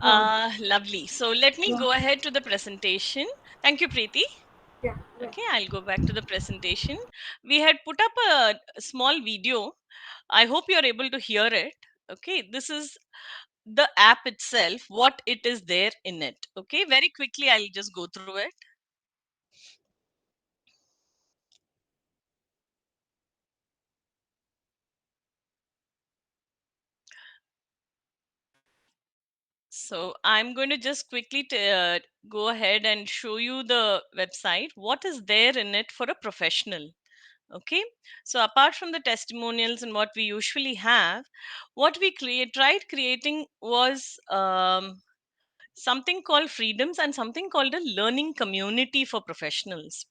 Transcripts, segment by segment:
Uh, Lovely. So let me yeah, go ahead to the presentation. Thank you, Preeti. yeah, yeah, Okay, I'll go back to the presentation. We had put up a small video. I hope you're able to hear it. Okay, this is the app itself, what it is there in it. Okay, very quickly, I'll just go through it. So I'm going to just quickly go ahead and show you the website. What is there in it for a professional? Okay, so apart from the testimonials and what we usually have, what we tried creating was something called freedoms and something called a learning community for professionals.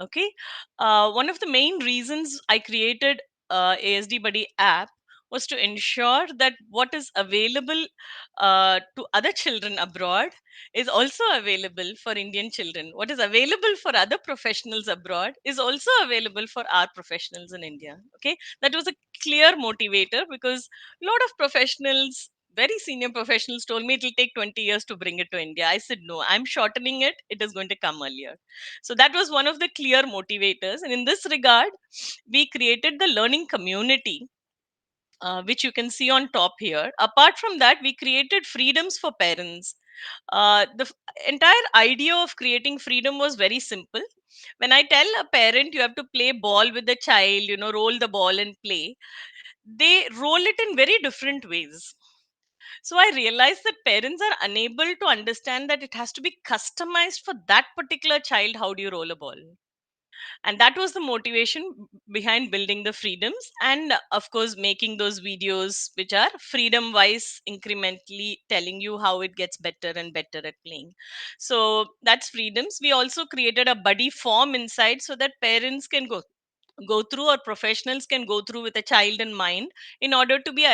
Okay, one of the main reasons I created ASDBUDDY app was to ensure that what is available to other children abroad is also available for Indian children. What is available for other professionals abroad is also available for our professionals in India. Okay, that was a clear motivator because a lot of professionals, very senior professionals, told me it will take 20 years to bring it to India. I said, no, I'm shortening it. It is going to come earlier. So that was one of the clear motivators. And in this regard, we created the learning community, which you can see on top here. Apart from that, we created freedoms for parents. The entire idea of creating freedom was very simple. When I tell a parent you have to play ball with the child, roll the ball and play, they roll it in very different ways. So I realized that parents are unable to understand that it has to be customized for that particular child. How do you roll a ball? And that was the motivation behind building the freedoms, and of course making those videos which are freedom wise, incrementally telling you how it gets better and better at playing. So that's freedoms. We also created a buddy form inside so that parents can go through, or professionals can go through with a child in mind, in order to be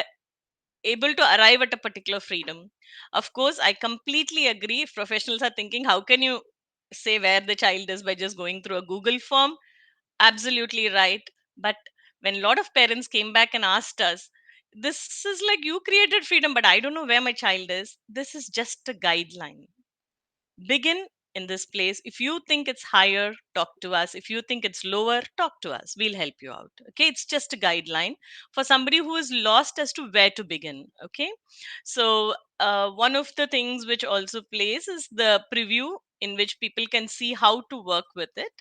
able to arrive at a particular freedom. Of course, I completely agree. If professionals are thinking, how can you say where the child is by just going through a Google form? Absolutely right. But when a lot of parents came back and asked us, this is like you created freedom, but I don't know where my child is. This is just a guideline. Begin in this place. If you think it's higher, talk to us. If you think it's lower, talk to us. We'll help you out. Okay, it's just a guideline for somebody who is lost as to where to begin. Okay, so one of the things which also plays is the preview, in which people can see how to work with it,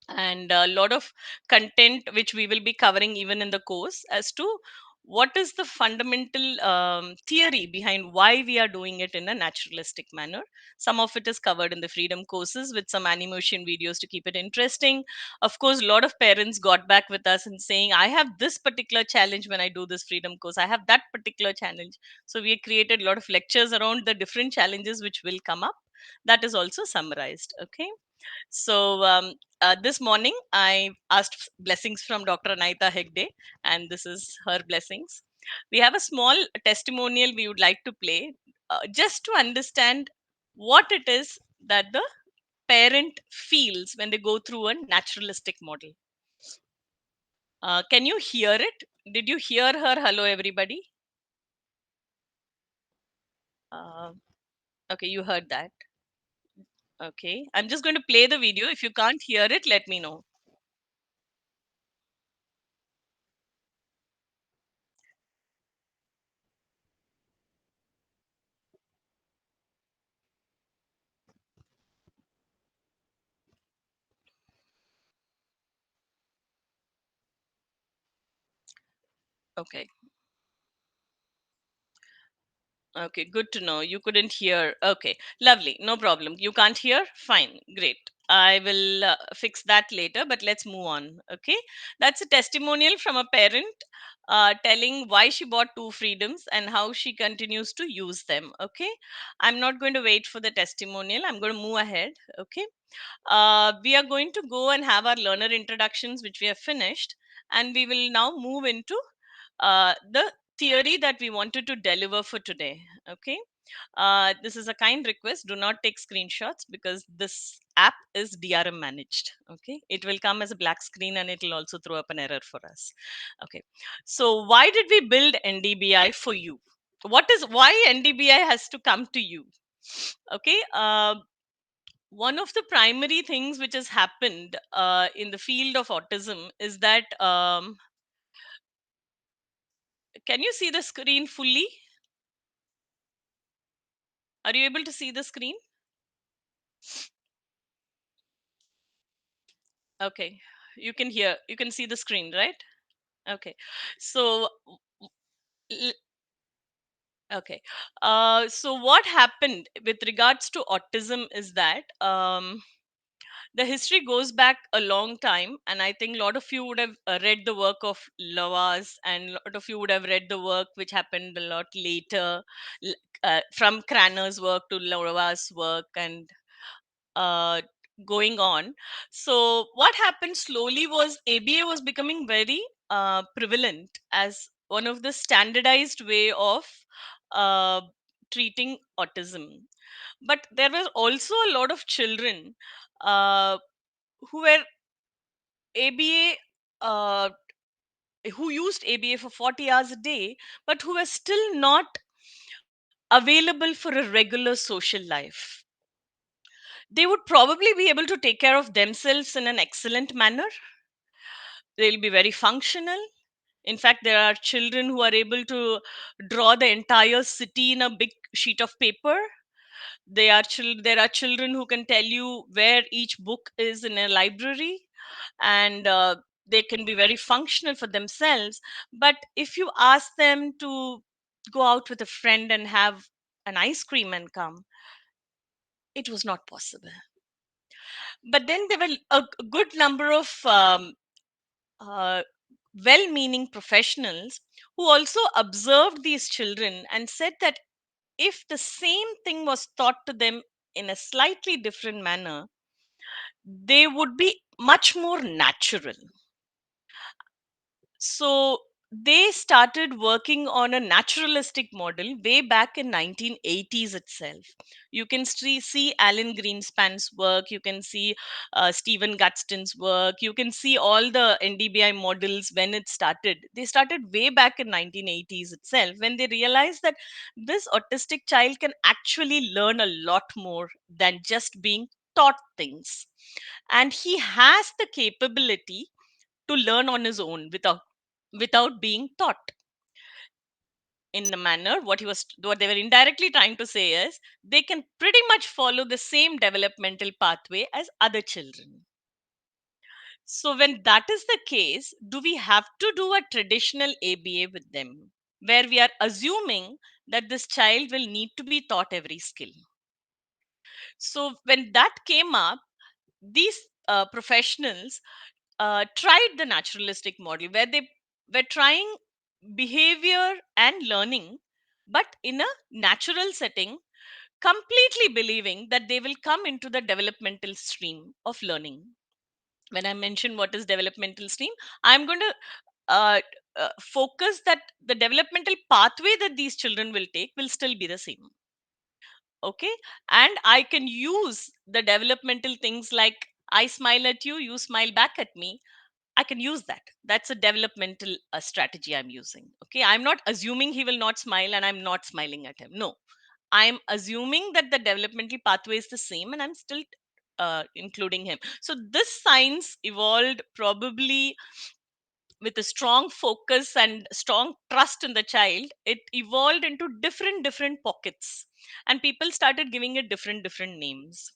and a lot of content which we will be covering even in the course as to what is the fundamental theory behind why we are doing it in a naturalistic manner. Some of it is covered in the freedom courses with some animation videos to keep it interesting. Of course, a lot of parents got back with us and saying, I have this particular challenge when I do this freedom course, I have that particular challenge. So we created a lot of lectures around the different challenges which will come up. That is also summarized. Okay, so this morning, I asked blessings from Dr. Anaita Hegde, and this is her blessings. We have a small testimonial we would like to play, just to understand what it is that the parent feels when they go through a naturalistic model. Can you hear it? Did you hear her? Hello, everybody. Uh, okay, you heard that. Okay, I'm just going to play the video. If you can't hear it, let me know. Okay. Okay, good to know. You couldn't hear. Okay, lovely. No problem. You can't hear? Fine, great. I will fix that later, but let's move on. Okay, that's a testimonial from a parent telling why she bought two freedoms and how she continues to use them. Okay, I'm not going to wait for the testimonial, I'm going to move ahead. Okay, we are going to go and have our learner introductions, which we have finished, and we will now move into the theory that we wanted to deliver for today. Okay, this is a kind request. Do not take screenshots because this app is DRM managed. Okay, it will come as a black screen and it will also throw up an error for us. Okay, so why did we build NDBI for you? what is why NDBI has to come to you. Okay. One of the primary things which has happened in the field of autism is that, can you see the screen fully? Are you able to see the screen? Okay. You can see the screen, right? Okay. So, l- okay. So what happened with regards to autism is that, the history goes back a long time, and I think a lot of you would have read the work of Lawas, and a lot of you would have read the work which happened a lot later, l- from Craner's work to Lawas' work, and uh, going on. So what happened slowly was ABA was becoming very prevalent as one of the standardized way of uh, treating autism. But there were also a lot of children uh, who were ABA, who used ABA for 40 hours a day, but who were still not available for a regular social life. They would probably be able to take care of themselves in an excellent manner. They'll be very functional. In fact, there are children who are able to draw the entire city in a big sheet of paper. There are children who can tell you where each book is in a library, and they can be very functional for themselves. But if you ask them to go out with a friend and have an ice cream and come, it was not possible. But then there were a good number of uh, well meaning professionals who also observed these children and said that if the same thing was taught to them in a slightly different manner, they would be much more natural. So they started working on a naturalistic model way back in 1980s itself. You can see Alan Greenspan's work, you can see Stephen Gutston's work, you can see all the NDBI models when it started. They started way back in 1980s itself, when they realized that this autistic child can actually learn a lot more than just being taught things. And he has the capability to learn on his own without being taught. In a manner, what they were indirectly trying to say is they can pretty much follow the same developmental pathway as other children. So when that is the case, do we have to do a traditional ABA with them, where we are assuming that this child will need to be taught every skill? So when that came up, these professionals tried the naturalistic model, where they were trying behavior and learning, but in a natural setting, completely believing that they will come into the developmental stream of learning. When I mention what is developmental stream, I'm going to focus that the developmental pathway that these children will take will still be the same. Okay. And I can use the developmental things like I smile at you, you smile back at me. I can use that. That's a developmental strategy I'm using. Okay. I'm not assuming he will not smile and I'm not smiling at him. No, I'm assuming that the developmental pathway is the same and I'm still including him. So this science evolved probably with a strong focus and strong trust in the child. It evolved into different pockets, and people started giving it different names.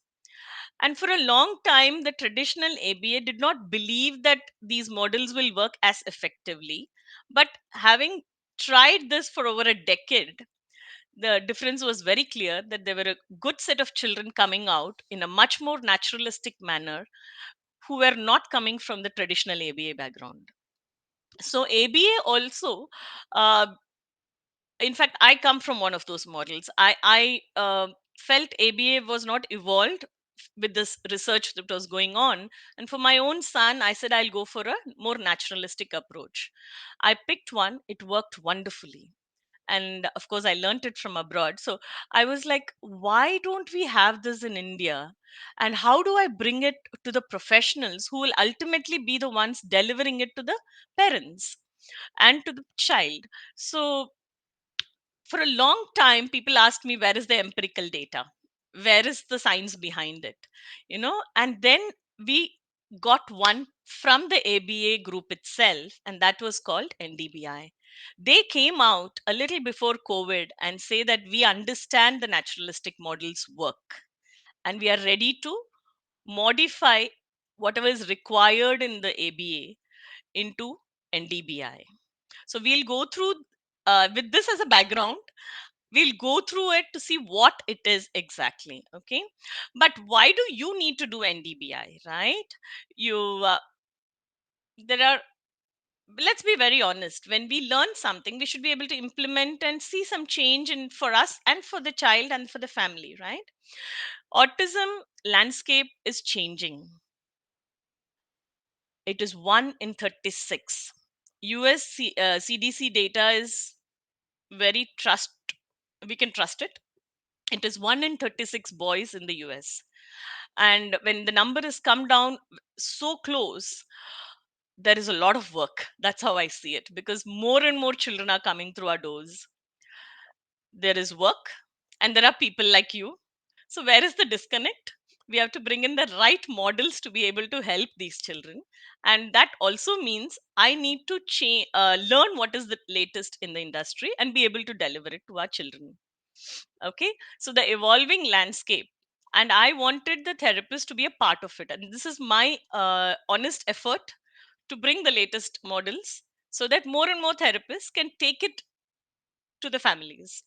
And for a long time, the traditional ABA did not believe that these models will work as effectively. But having tried this for over a decade, the difference was very clear that there were a good set of children coming out in a much more naturalistic manner who were not coming from the traditional ABA background. So, ABA also, uh, in fact, I come from one of those models. I felt ABA was not evolved with this research that was going on. And for my own son, I said I'll go for a more naturalistic approach. I picked one, it worked wonderfully. And of course, I learned it from abroad. So I was like, why don't we have this in India? And how do I bring it to the professionals who will ultimately be the ones delivering it to the parents and to the child? So for a long time, people asked me, where is the empirical data? Where is the science behind it? And then we got one from the ABA group itself, and that was called NDBI. They came out a little before COVID and say that we understand the naturalistic models work, and we are ready to modify whatever is required in the ABA into NDBI. So we'll go through, with this as a background, we'll go through it to see what it is exactly. Okay. But why do you need to do NDBI, right? You, there are, let's be very honest, when we learn something, we should be able to implement and see some change in for us and for the child and for the family, right? Autism landscape is changing. It is 1 in 36. CDC data is very we can trust it. It is 1 in 36 boys in the US. And when the number has come down so close, there is a lot of work. That's how I see it, because more and more children are coming through our doors. There is work, and there are people like you. So, where is the disconnect? We have to bring in the right models to be able to help these children. And that also means I need to learn what is the latest in the industry and be able to deliver it to our children. Okay. So, the evolving landscape. And I wanted the therapist to be a part of it. And this is my honest effort to bring the latest models so that more and more therapists can take it to the families.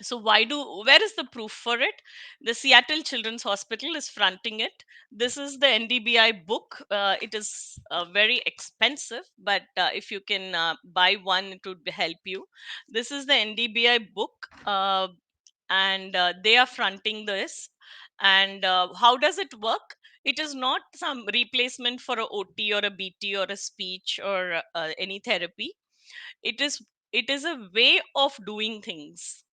So where is the proof for it? The Seattle Children's Hospital is fronting it. This is the NDBI book. It is very expensive, but if you can buy one, it would help you. This is the NDBI book, and they are fronting this. And how does it work? It is not some replacement for a OT or a BT or a speech or any therapy. It is a way of doing things.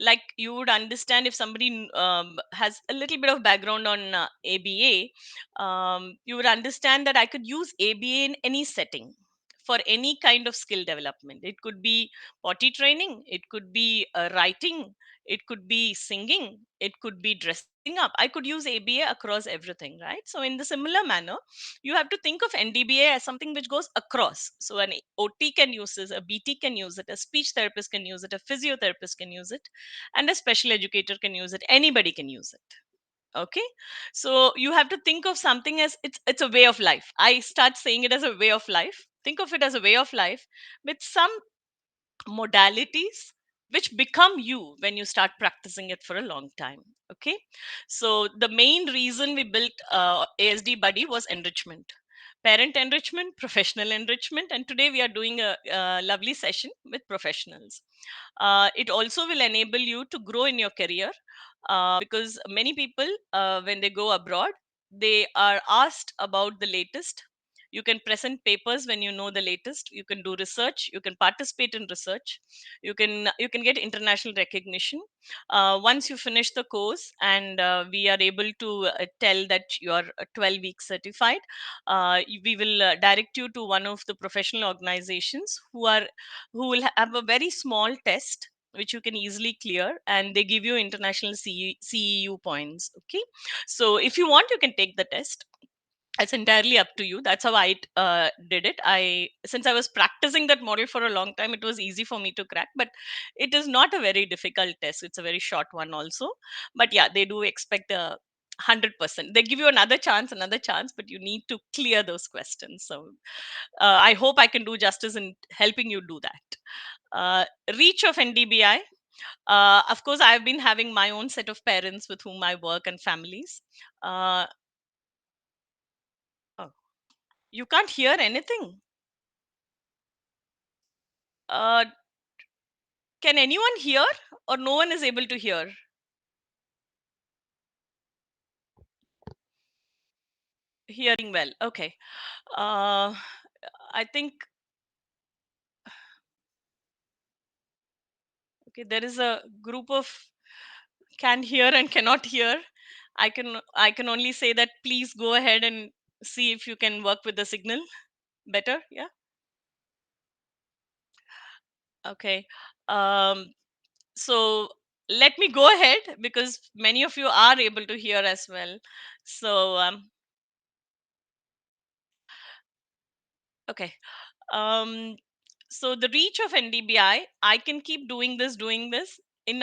Like, you would understand if somebody has a little bit of background on ABA. You would understand that I could use ABA in any setting for any kind of skill development. It could be potty training, it could be writing, it could be singing, it could be dressing up. I could use ABA across everything, right? So in the similar manner, you have to think of NDBA as something which goes across. So an OT can use this, a BT can use it, a speech therapist can use it, a physiotherapist can use it, and a special educator can use it. Anybody can use it. Okay. So you have to think of something as it's a way of life. I start saying it as a way of life. Think of it as a way of life with some modalities which become you when you start practicing it for a long time. Okay. So the main reason we built ASD Buddy was enrichment, parent enrichment, professional enrichment, and today we are doing a lovely session with professionals. It also will enable you to grow in your career, because many people, when they go abroad, they are asked about the latest. You can present papers when you know the latest. You can do research, you can participate in research, you can get international recognition. Once you finish the course, and we are able to tell that you are 12 weeks certified, we will direct you to one of the professional organizations who will have a very small test which you can easily clear, and they give you international CEU points. Okay. So if you want, you can take the test. It's entirely up to you. That's how I did it. Since I was practicing that model for a long time, it was easy for me to crack. But it is not a very difficult test. It's a very short one also. But yeah, they do expect a 100%. They give you another chance, but you need to clear those questions. So I hope I can do justice in helping you do that. Reach of NDBI. Of course, I've been having my own set of parents with whom I work and families. Uh, oh, you can't hear anything. Uh, can anyone hear, or no one is able to hear? Hearing well. Okay. Uh, I think, okay, there is a group of can hear and cannot hear. I can only say that please go ahead and see if you can work with the signal better. Yeah. Okay. Um, So let me go ahead because many of you are able to hear as well. So okay. Um, so the reach of NDBI, I can keep doing this in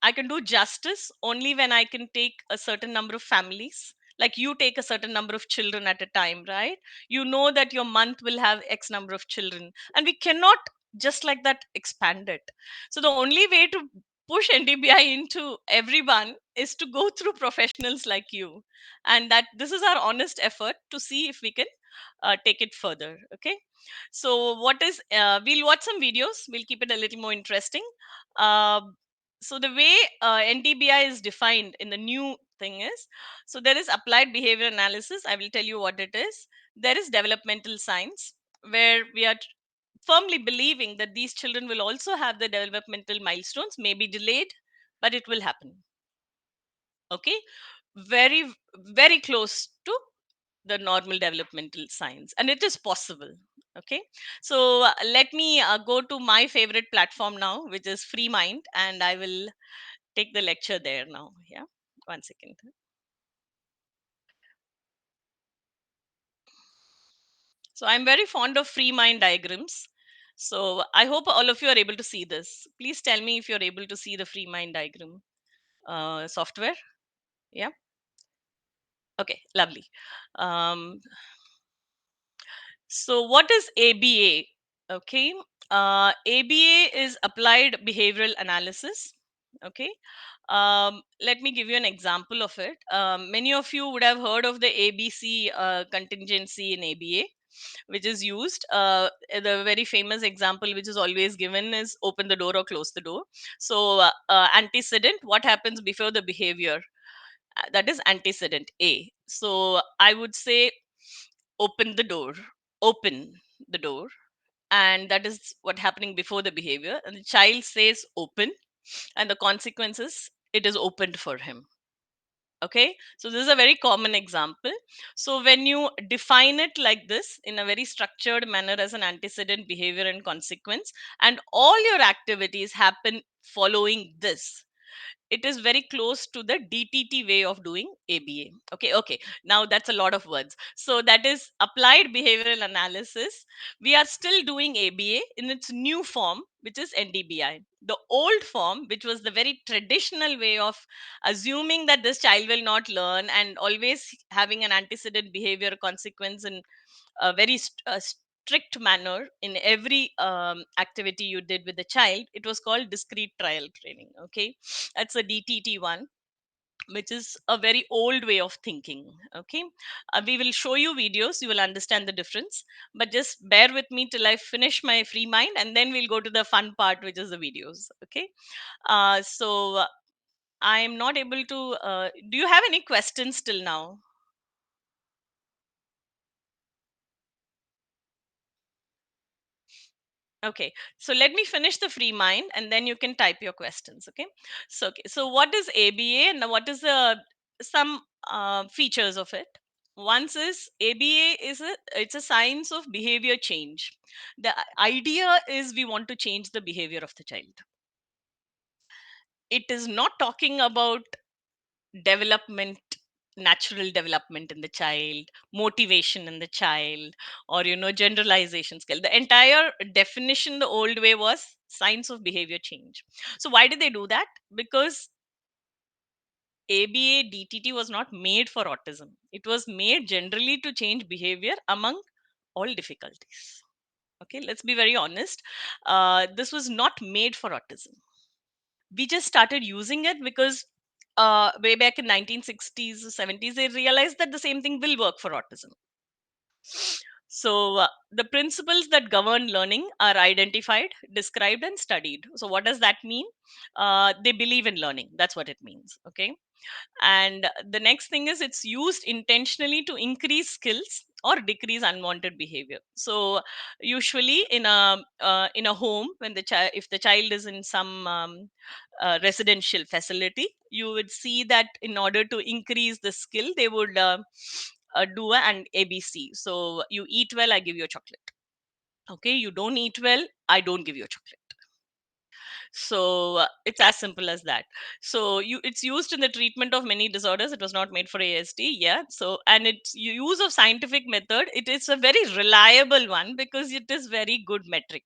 I can do justice only when I can take a certain number of families. Like you take a certain number of children at a time, right? You know that your month will have X number of children, and we cannot just like that expand it. So the only way to push NDBI into everyone is to go through professionals like you, and that this is our honest effort to see if we can take it further. Okay, so what is we'll watch some videos, we'll keep it a little more interesting. uh, so the way NDBI is defined in the new thing is, so there is applied behavior analysis. I will tell you what it is. There is developmental science, where we are firmly believing that these children will also have the developmental milestones, maybe delayed, but it will happen. Okay, very very close to the normal developmental science, and it is possible. Okay, so let me go to my favorite platform now, which is Free Mind, and I will take the lecture there now. Yeah, one second. So I'm very fond of Free Mind diagrams, so I hope all of you are able to see this. Please tell me if you're able to see the Free Mind diagram software. Yeah, okay, lovely. um, So, what is ABA? Okay, ABA is applied behavioral analysis. Okay, let me give you an example of it. Many of you would have heard of the ABC contingency in ABA, which is used. The very famous example, which is always given, is open the door or close the door. So, antecedent, what happens before the behavior? That is antecedent A. So, I would say open the door, open the door, and that is what happening before the behavior, and the child says open, and the consequences, it is opened for him. Okay, so this is a very common example. So when you define it like this in a very structured manner as an antecedent, behavior, and consequence, and all your activities happen following this, it is very close to the DTT way of doing ABA. Okay, okay. Now that's a lot of words. So that is applied behavioral analysis. We are still doing ABA in its new form, which is NDBI. The old form, which was the very traditional way of assuming that this child will not learn and always having an antecedent behavior consequence in a very strict manner in every activity you did with the child, it was called discrete trial training. Okay, that's a DTT one, which is a very old way of thinking. Okay, we will show you videos, you will understand the difference, but just bear with me till I finish my Free Mind, and then we'll go to the fun part, which is the videos. Okay, so I am not able to do you have any questions till now? Okay, so let me finish the Free Mind, and then you can type your questions. Okay, so what is ABA, and what is the some features of it? Once is ABA is it's a science of behavior change. The idea is we want to change the behavior of the child. It is not talking about development, natural development in the child, motivation in the child, or generalization skill. The entire definition the old way was science of behavior change. So why did they do that? Because ABA DTT was not made for autism. It was made generally to change behavior among all difficulties. Okay, let's be very honest. This was not made for autism. We just started using it because way back in 1960s or 70s they realized that the same thing will work for autism. So the principles that govern learning are identified, described, and studied. So what does that mean? They believe in learning, that's what it means. Okay, and the next thing is it's used intentionally to increase skills or decrease unwanted behavior. So usually in a home, when the child, if the child is in some residential facility, you would see that in order to increase the skill they would do an ABC. So you eat well, I give you a chocolate. Okay, you don't eat well, I don't give you a chocolate. So it's as simple as that. So it's used in the treatment of many disorders. It was not made for ASD, yeah. So, and its use of scientific method, it is a very reliable one because it is very good metric.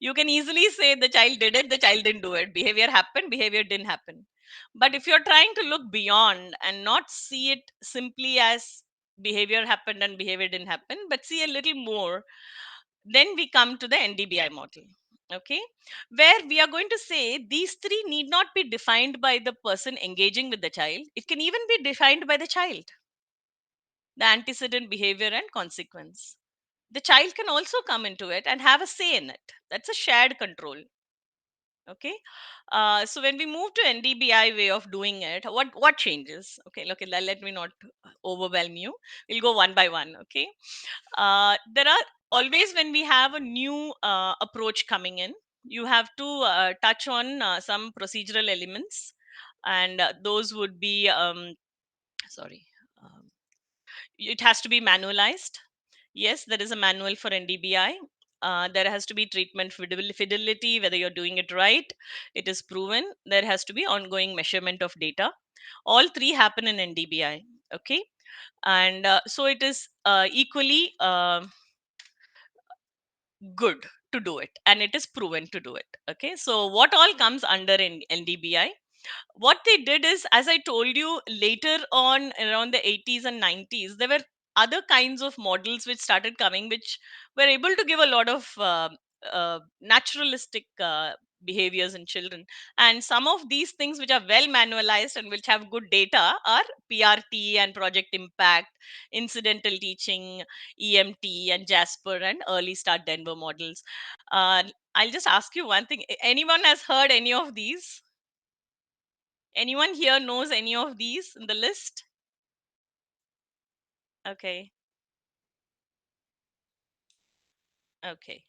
You can easily say the child did it, the child didn't do it. Behavior happened, behavior didn't happen. But if you're trying to look beyond and not see it simply as behavior happened and behavior didn't happen, but see a little more, then we come to the NDBI model. Okay, where we are going to say these three need not be defined by the person engaging with the child, it can even be defined by the child, the antecedent, behavior, and consequence. The child can also come into it and have a say in it. That's a shared control. Okay, so when we move to NDBI way of doing it, what changes? Okay, okay, let me not overwhelm you. We'll go one by one. Okay, there are always, when we have a new approach coming in, you have to touch on some procedural elements, and those would be sorry, um, it has to be manualized. Yes, there is a manual for NDBI. There has to be treatment fidelity, whether you're doing it right. It is proven. There has to be ongoing measurement of data. All three happen in NDBI. Okay, and so it is equally good to do it, and it is proven to do it. Okay, so what all comes under in NDBI? What they did is, as I told you, later on around the 80s and 90s, there were other kinds of models which started coming, which were able to give a lot of naturalistic behaviors in children. And some of these things which are well manualized and which have good data are PRT and Project Impact, incidental teaching, EMT, and Jasper, and early start Denver models. uh, I'll just ask you one thing. Anyone has heard any of these? Anyone here knows any of these in the list? Okay, okay,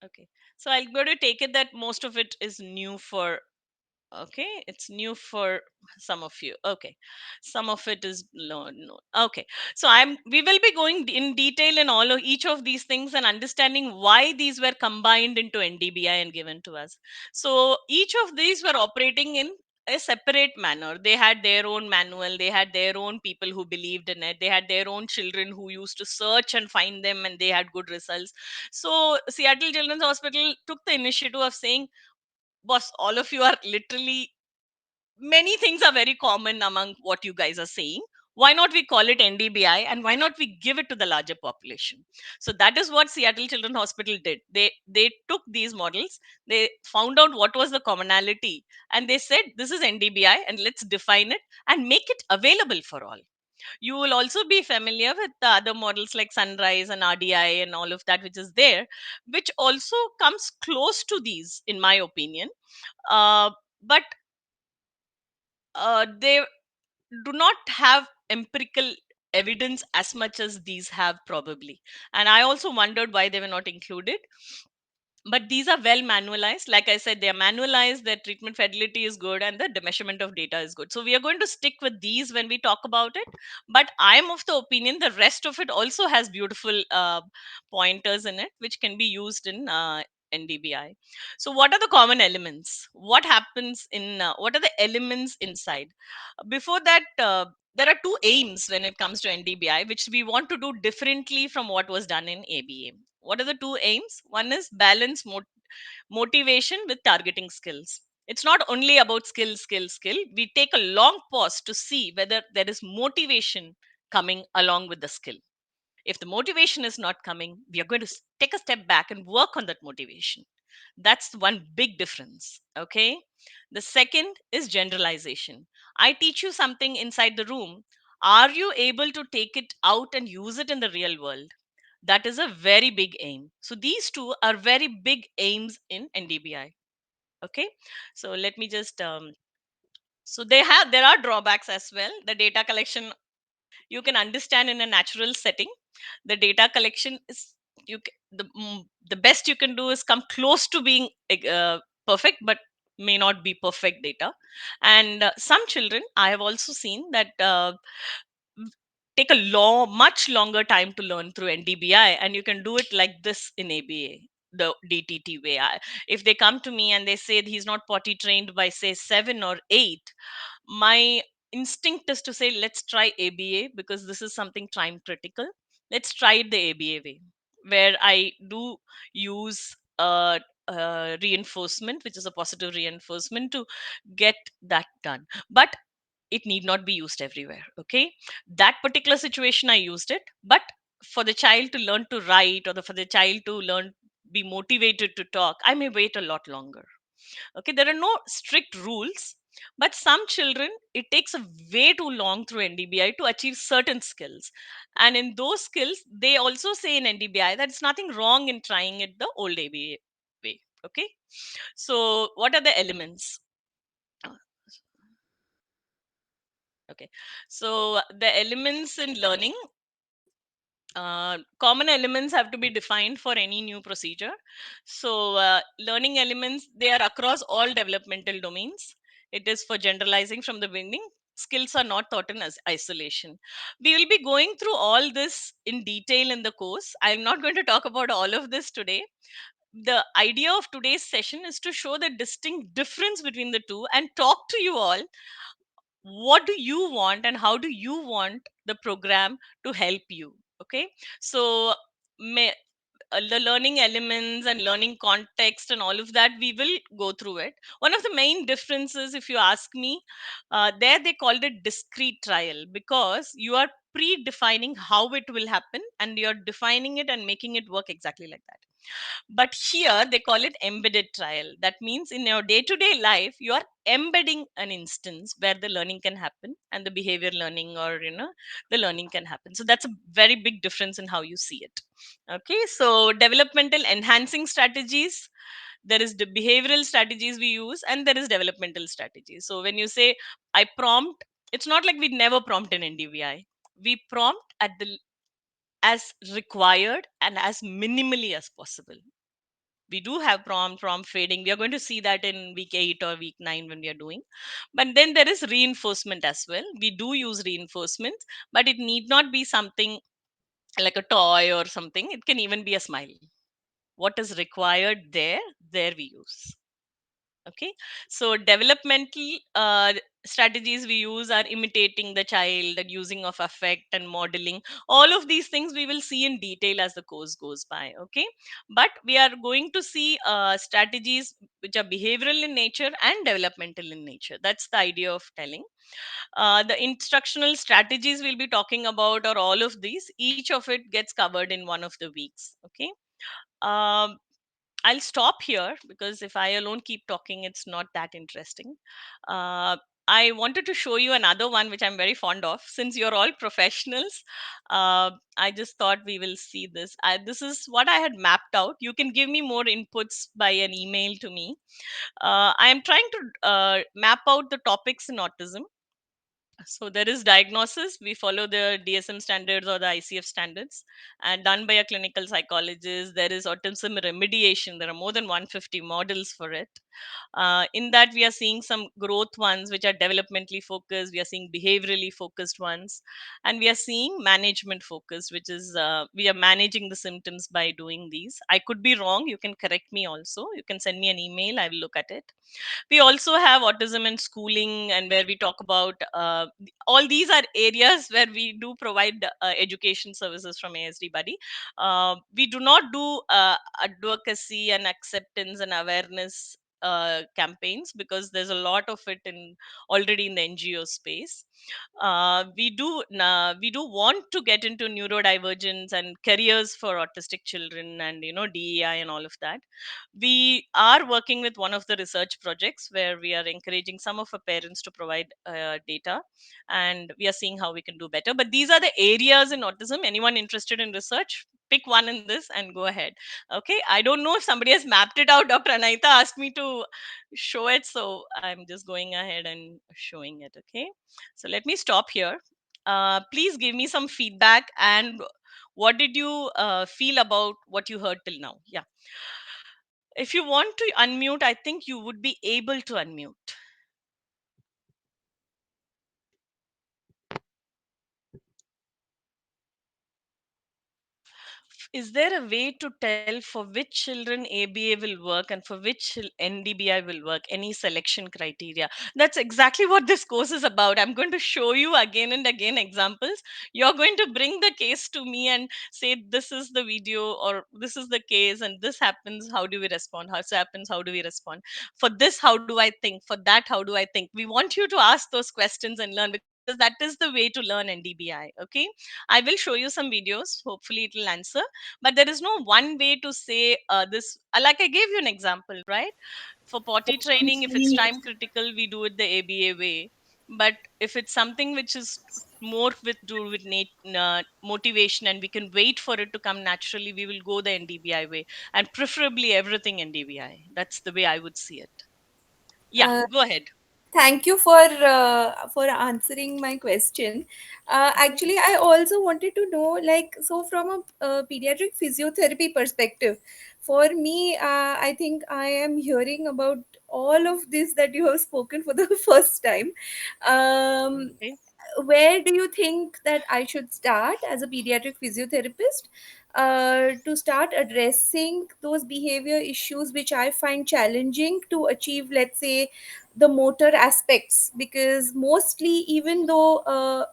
okay. So I'm going to take it that most of it is new for, okay, it's new for some of you. Okay, some of it is no. Okay, so we will be going in detail in all of each of these things and understanding why these were combined into NDBI and given to us. So each of these were operating in a separate manner. They had their own manual, they had their own people who believed in it, they had their own children who used to search and find them, and they had good results. So Seattle Children's Hospital took the initiative of saying, boss, all of you are literally, many things are very common among what you guys are saying. Why not we call it NDBI, and why not we give it to the larger population? So that is what Seattle Children's Hospital did. They took these models, they found out what was the commonality, and they said this is NDBI, and let's define it and make it available for all. You will also be familiar with the other models like Sunrise and RDI and all of that, which is there, which also comes close to these, in my opinion. But they do not have empirical evidence as much as these have, probably. And I also wondered why they were not included. But these are well manualized. Like I said, they are manualized, their treatment fidelity is good, and the measurement of data is good. So we are going to stick with these when we talk about it. But I am of the opinion the rest of it also has beautiful pointers in it, which can be used in NDBI. So what are the common elements? What happens in what are the elements inside? Before that, there are two aims when it comes to NDBI, which we want to do differently from what was done in ABA. What are the two aims? One is balance motivation with targeting skills. It's not only about skill. We take a long pause to see whether there is motivation coming along with the skill. If the motivation is not coming, we are going to take a step back and work on that motivation. That's one big difference. Okay. The second is generalization. I teach you something inside the room. Are you able to take it out and use it in the real world? That is a very big aim. So these two are very big aims in NDBI. Okay. So let me just so there are drawbacks as well. The data collection you can understand in a natural setting. The data collection is, the best you can do is come close to being perfect, but may not be perfect data. And some children, I have also seen that take a much longer time to learn through NDBI, and you can do it like this in ABA, the DTT way. If they come to me and they say he's not potty trained by say 7 or 8, my instinct is to say let's try ABA, because this is something time critical. Let's try it the ABA way, where I do use reinforcement, which is a positive reinforcement, to get that done. But it need not be used everywhere. Okay, that particular situation I used it, but for the child to learn to write, or for the child to learn, be motivated to talk, I may wait a lot longer. Okay, there are no strict rules, but some children, it takes a way too long through NDBI to achieve certain skills, and in those skills they also say in NDBI that it's nothing wrong in trying it the old ABA way. Okay, so what are the elements? Okay, so the elements in learning, common elements have to be defined for any new procedure. So learning elements, they are across all developmental domains. It is for generalizing from the beginning. Skills are not taught in isolation. We will be going through all this in detail in the course. I'm not going to talk about all of this today. The idea of today's session is to show the distinct difference between the two and talk to you all what do you want and how do you want the program to help you. Okay, so may, the learning elements and learning context and all of that, we will go through it. One of the main differences, if you ask me, there they called it discrete trial, because you are predefining how it will happen and you're defining it and making it work exactly like that. But here they call it embedded trial. That means in your day to day life, you are embedding an instance where the learning can happen and the behavior learning, or the learning can happen. So that's a very big difference in how you see it. Okay, so developmental enhancing strategies, there is the behavioral strategies we use, and there is developmental strategies. So when you say I prompt, it's not like we never prompt in NDVI. We prompt at the as required and as minimally as possible. We do have prompt fading. We are going to see that in week 8 or week 9 when we are doing. But then there is reinforcement as well. We do use reinforcement, but it need not be something like a toy or something. It can even be a smile. What is required there we use. Okay, so developmental strategies we use are imitating the child and using of affect and modeling. All of these things we will see in detail as the course goes by. Okay, but we are going to see strategies which are behavioral in nature and developmental in nature. That's the idea of telling. The instructional strategies we'll be talking about, or all of these, each of it gets covered in one of the weeks. Okay, um, I'll stop here, because if I alone keep talking, it's not that interesting. Uh, I wanted to show you another one which I'm very fond of. Since you're all professionals, I just thought we will see this. This is what I had mapped out. You can give me more inputs by an email to me. I am trying to map out the topics in autism. So there is diagnosis. We follow the DSM standards or the ICF standards, and done by a clinical psychologist. There is autism remediation. There are more than 150 models for it. In that, we are seeing some growth ones, which are developmentally focused. We are seeing behaviorally focused ones, and we are seeing management focused, which is we are managing the symptoms by doing these. I could be wrong. You can correct me also. You can send me an email. I will look at it. We also have autism and schooling, and where we talk about all these are areas where we do provide education services from ASDBUDDY. We do not do advocacy and acceptance and awareness campaigns, because there's a lot of it in already in the NGO space. We do want to get into neurodivergence and careers for autistic children, and DEI and all of that. We are working with one of the research projects where we are encouraging some of our parents to provide data, and we are seeing how we can do better. But these are the areas in autism. Anyone interested in research, pick one in this and go ahead. Okay, I don't know if somebody has mapped it out. Dr. Anaita asked me to show it, so I'm just going ahead and showing it. Okay, so let me stop here. Please give me some feedback, and what did you feel about what you heard till now? Yeah, if you want to unmute, I think you would be able to unmute. Is there a way to tell for which children ABA will work and for which NDBI will work? Any selection criteria? That's exactly what this course is about. I'm going to show you again and again examples. You're going to bring the case to me and say, this is the video or this is the case and this happens. How do we respond? How this happens? How do we respond? For this, how do I think? For that, how do I think? We want you to ask those questions and learn, because that is the way to learn NDBI. Okay. I will show you some videos. Hopefully, it will answer, but there is no one way to say this. Like I gave you an example, right? For potty training, if it's time critical, we do it the ABA way. But if it's something which is more with do with motivation and we can wait for it to come naturally, we will go the NDBI way, and preferably everything NDBI. That's the way I would see it. Yeah, Uh, go ahead. Thank you for answering my question. Actually, I also wanted to know, like, so from a pediatric physiotherapy perspective, for me, I think I am hearing about all of this that you have spoken for the first time. Um, Okay. where do you think that I should start as a pediatric physiotherapist to start addressing those behavior issues which I find challenging to achieve, let's say, the motor aspects? Because mostly, even though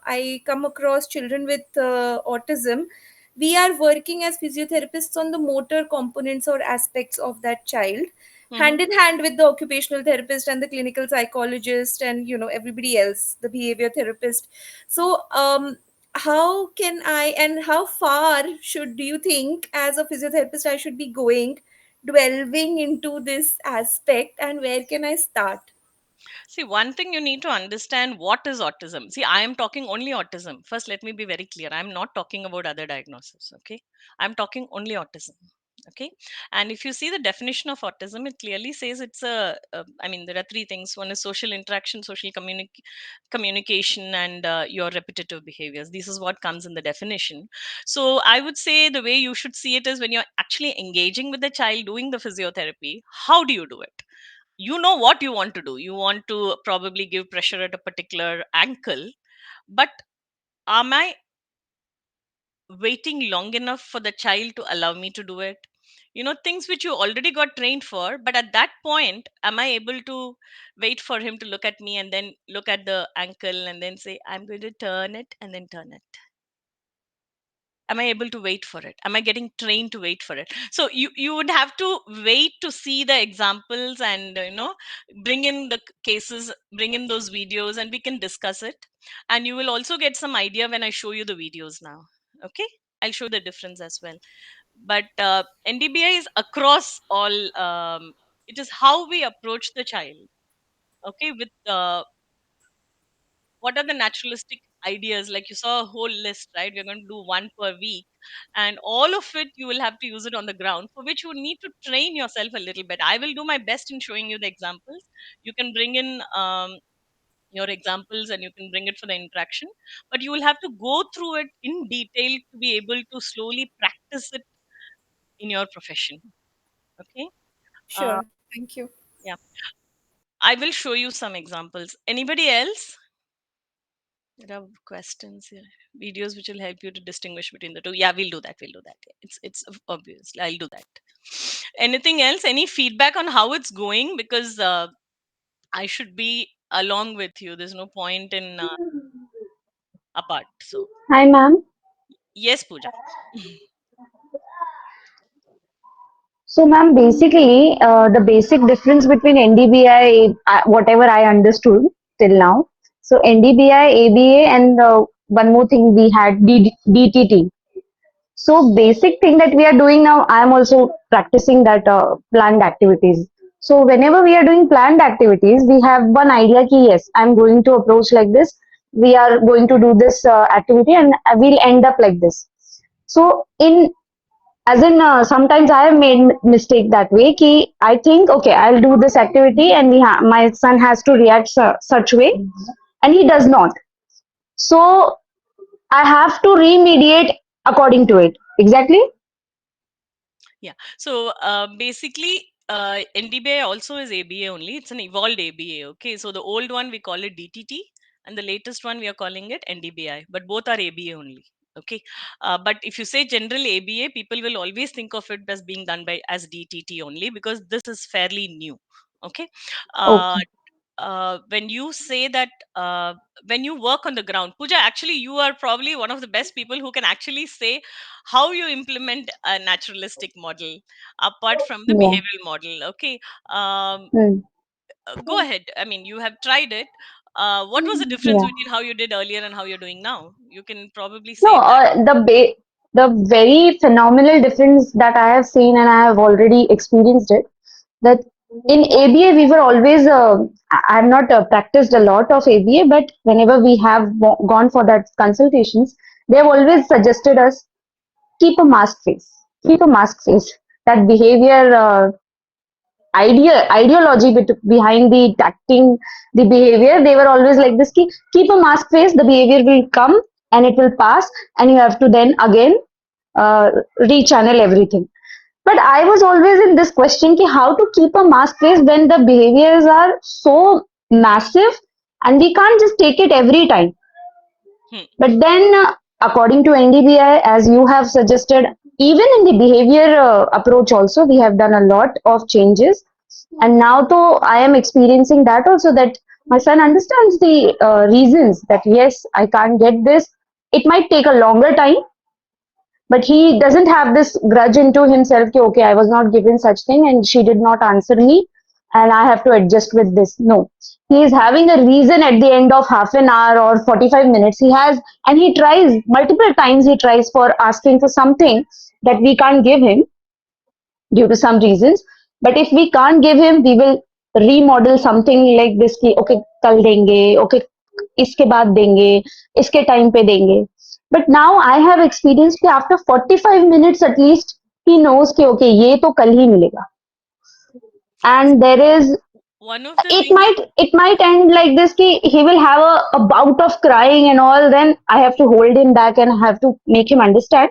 I come across children with autism, we are working as physiotherapists on the motor components or aspects of that child, Mm-hmm. hand in hand with the occupational therapist and the clinical psychologist, and everybody else, the behavior therapist. So how can I, and how far should, do you think, as a physiotherapist, I should be going, delving into this aspect, and where can I start? See, one thing you need to understand, what is autism. See, I am talking only autism. First, let me be very clear. I'm not talking about other diagnoses. Okay. I'm talking only autism. Okay. And if you see the definition of autism, it clearly says it's I mean, there are three things. One is social interaction, social communication, and your repetitive behaviors. This is what comes in the definition. So I would say the way you should see it is when you're actually engaging with the child doing the physiotherapy, how do you do it? You know what you want to do. You want to probably give pressure at a particular ankle, but am I waiting long enough for the child to allow me to do it? Things which you already got trained for, but at that point, am I able to wait for him to look at me and then look at the ankle and then say, I'm going to turn it and then turn it? Am I able to wait for it? Am I getting trained to wait for it? So you would have to wait to see the examples, and bring in the cases, bring in those videos, and we can discuss it. And you will also get some idea when I show you the videos now. Okay. I'll show the difference as well. But NDBI is across all. It is how we approach the child. Okay. With what are the naturalistic ideas, like you saw a whole list, right? We're going to do one per week, and all of it you will have to use it on the ground, for which you need to train yourself a little bit. I will do my best in showing you the examples. You can bring in your examples and you can bring it for the interaction, but you will have to go through it in detail to be able to slowly practice it in your profession. Okay. uh, Sure, thank you. yeah, I will show you some examples. Anybody else? There are questions here. Videos which will help you to distinguish between the two. Yeah, we'll do that. We'll do that. It's obvious. I'll do that. Anything else? Any feedback on how it's going? Because I should be along with you. There's no point in apart. So Hi, ma'am. yes, Pooja. So, ma'am, basically, the basic difference between NDBI, whatever I understood till now, so NDBI, ABA, and one more thing we had DTT. So, basic thing that we are doing now, I am also practicing that planned activities. So, whenever we are doing planned activities, we have one idea ki yes, I am going to approach like this. We are going to do this activity, and we'll end up like this. So, in as in sometimes I have made mistake that way ki I think okay I'll do this activity and my son has to react such way and he does not, so I have to remediate according to it exactly. Yeah. So basically, NDBI also is ABA only. It's an evolved ABA. Okay. So the old one we call it DTT, and the latest one we are calling it NDBI. But both are ABA only. Okay. But if you say general ABA, people will always think of it as being done by as DTT only, because this is fairly new. Okay. uh, Okay. when you say that, when you work on the ground, Pooja, actually you are probably one of the best people who can actually say how you implement a naturalistic model apart from the Yeah. behavioral model. Okay. um, Mm. go ahead. I mean, you have tried it. What was the difference Yeah. between how you did earlier and how you're doing now? You can probably No, say that. the very phenomenal difference that I have seen and I have already experienced it, that in ABA we were always I have not practiced a lot of ABA, but whenever we have gone for that consultations, they have always suggested us keep a mask face, keep a mask face. That behavior ideology behind the acting the behavior, they were always like this: keep a mask face, the behavior will come and it will pass, and you have to then again uh, rechannel everything. but I was always in this question ki how to keep a mask face when the behaviors are so massive and we can't just take it every time. Hmm. But then, according to NDBI, as you have suggested, even in the behavior approach also, we have done a lot of changes. And now, though, I am experiencing that also, that my son understands the reasons that yes, I can't get this. It might take a longer time, but he doesn't have this grudge into himself. Ki, okay, I was not given such thing, and she did not answer me, and I have to adjust with this. No, he is having a reason at the end of half an hour or 45 minutes. He has, and he tries multiple times. He tries for asking for something that we can't give him due to some reasons. But if we can't give him, we will remodel something like this कि okay कल देंगे, okay इसके बाद देंगे, इसके time पे देंगे. But now I have experienced कि after 45 minutes at least he knows कि okay ये तो कल ही मिलेगा. And there is, One of the it things. might it might end like this कि he will have a bout of crying and all, then I have to hold him back and have to make him understand.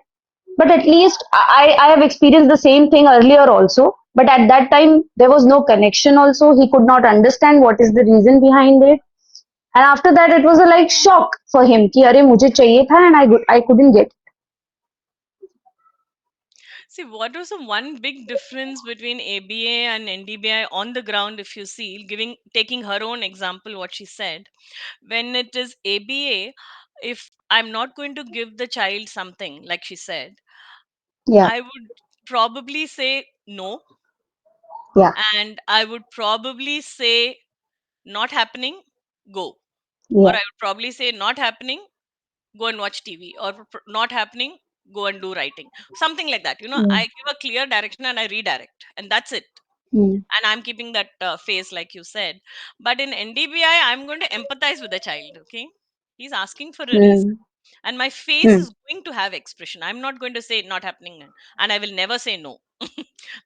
But at least I have experienced the same thing earlier also. But at that time, there was no connection also. He could not understand what is the reason behind it. And after that, it was a like shock for him. कि अरे मुझे चाहिए था and I couldn't get. See, what was the one big difference between ABA and NDBI on the ground? If you see, giving taking her own example, what she said, when it is ABA, if I'm not going to give the child something, like she said, Yeah, I would probably say no, yeah, and I would probably say not happening, go. Or yeah. I would probably say not happening, go and watch TV, or not happening, go and do writing. Something like that. I Mm, give a clear direction and I redirect, and that's it. mm, And I'm keeping that face, like you said. But in NDBI, I'm going to empathize with the child. Okay. He's asking for a reason. mm, And my face mm. is going to have expression. I'm not going to say not happening. And I will never say no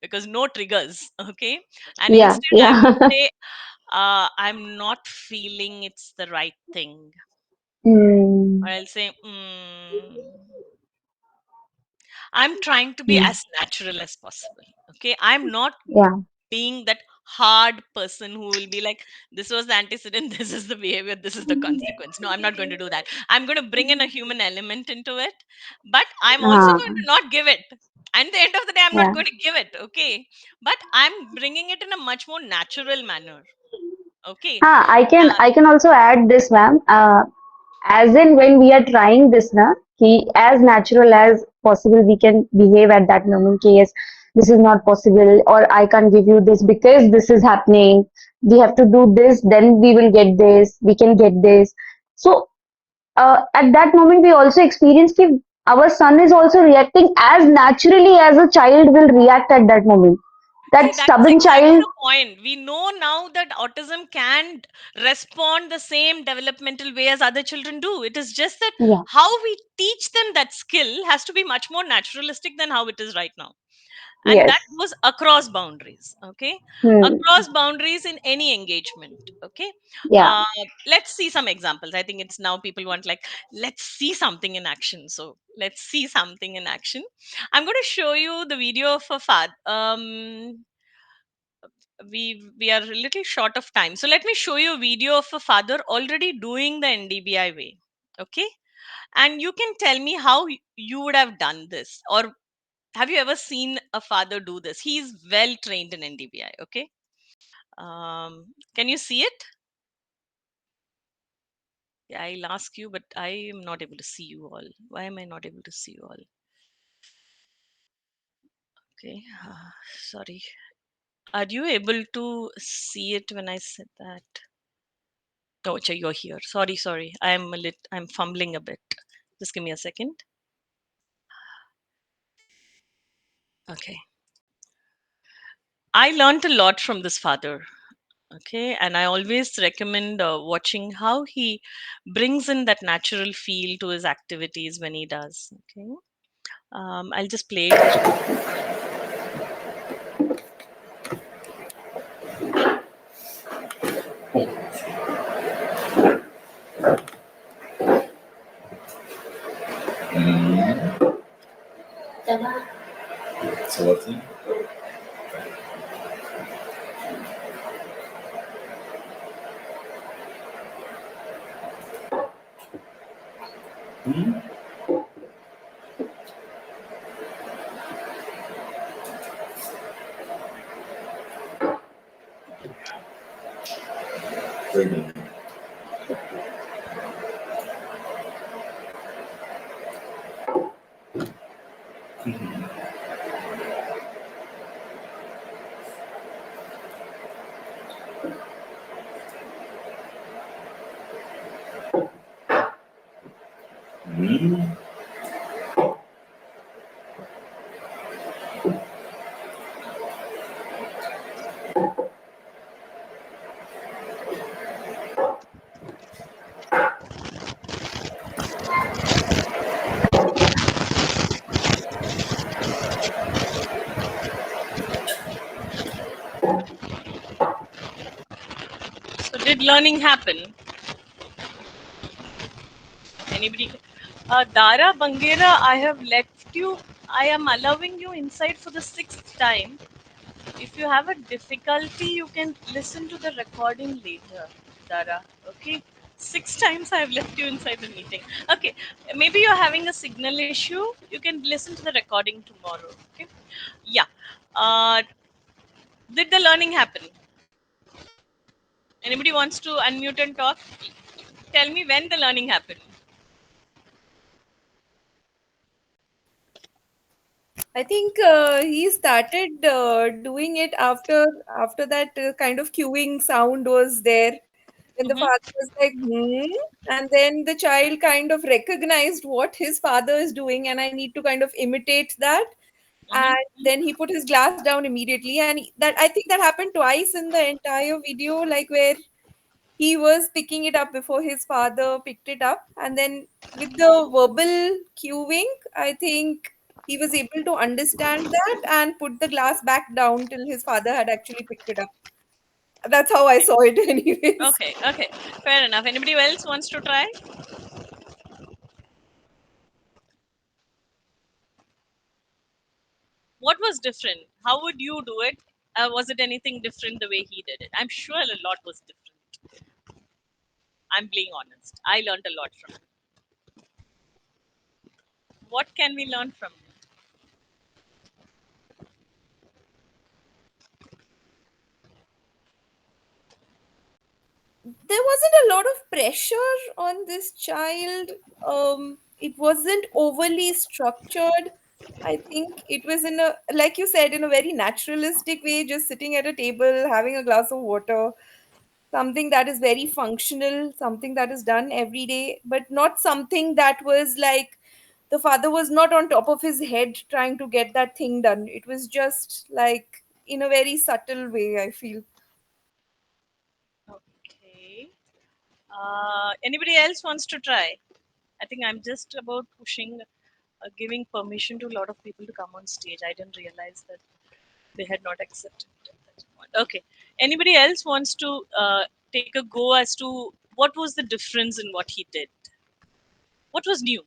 because no triggers. Okay. And Yeah, instead, I would yeah. say, I'm not feeling it's the right thing. Or Mm, I'll say, I'm trying to be mm. as natural as possible. Okay. I'm not Yeah. being that hard person who will be like, this was the antecedent, this is the behavior, this is the consequence. No, I'm not going to do that. I'm going to bring in a human element into it, but I'm also Uh, going to not give it. And at the end of the day, I'm not yeah. going to give it. Okay. But I'm bringing it in a much more natural manner. Okay. I can also add this, ma'am. As in when we are trying this na, he as natural as possible we can behave at that moment. Ki, yes, this is not possible, or I can't give you this because this is happening. We have to do this, then we will get this. We can get this. So at that moment, we also experience that our son is also reacting as naturally as a child will react at that moment. See, That that is stubborn exactly child, the point. We know now that autism can respond the same developmental way as other children do. It is just that yeah, how we teach them that skill has to be much more naturalistic than how it is right now. And that yes, goes across boundaries. Okay. hmm, Across boundaries in any engagement. Okay. yeah, uh, let's see some examples. I think it's now people want, like, let's see something in action. So let's see something in action. I'm going to show you the video of a father. We are a little short of time, so let me show you a video of a father already doing the NDBI way. Okay. and you can tell me how you would have done this, or have you ever seen a father do this? He's well trained in NDBI. Okay. Can you see it? Yeah, I'll ask you, but I am not able to see you all. Why am I not able to see you all? Okay. Sorry. Are you able to see it when I said that? Oh, Acha, you're here. Sorry. I'm fumbling a bit. Just give me a second. Okay. I learned a lot from this father. Okay, and I always recommend watching how he brings in that natural feel to his activities when he does. Okay. I'll just play it. Salati. Hmm? Very good. Hmm? So, did learning happen? Anybody? Dara Bangera, I have left you. I am allowing you inside for the 6th time. If you have a difficulty, you can listen to the recording later, Dara. Okay. 6 times I have left you inside the meeting. Okay. Maybe you're having a signal issue. You can listen to the recording tomorrow. Okay. Yeah. Uh, did the learning happen? Anybody wants to unmute and talk? Tell me when the learning happened. I think he started doing it after that kind of cueing sound was there. When the Mm-hmm. father was like, and then the child kind of recognized what his father is doing, and I need to kind of imitate that. Mm-hmm. And then he put his glass down immediately, and that I think that happened twice in the entire video, like where he was picking it up before his father picked it up, and then with the verbal cueing, I think he was able to understand that and put the glass back down till his father had actually picked it up. That's how I saw it, anyways. Okay. Fair enough. Anybody else wants to try? What was different? How would you do it? Was it anything different the way he did it? I'm sure a lot was different. I'm being honest. I learned a lot from him. What can we learn from him? There wasn't a lot of pressure on this child. It wasn't overly structured. I think it was in a, like you said, in a very naturalistic way, just sitting at a table, having a glass of water, something that is very functional, something that is done every day, but not something that was like the father was not on top of his head trying to get that thing done. It was just like in a very subtle way, I feel. Okay. Anybody else wants to try? I think I'm just about pushing, giving permission to a lot of people to come on stage. I didn't realize that they had not accepted it at that point. Okay. Anybody else wants to take a go as to what was the difference in what he did? What was new?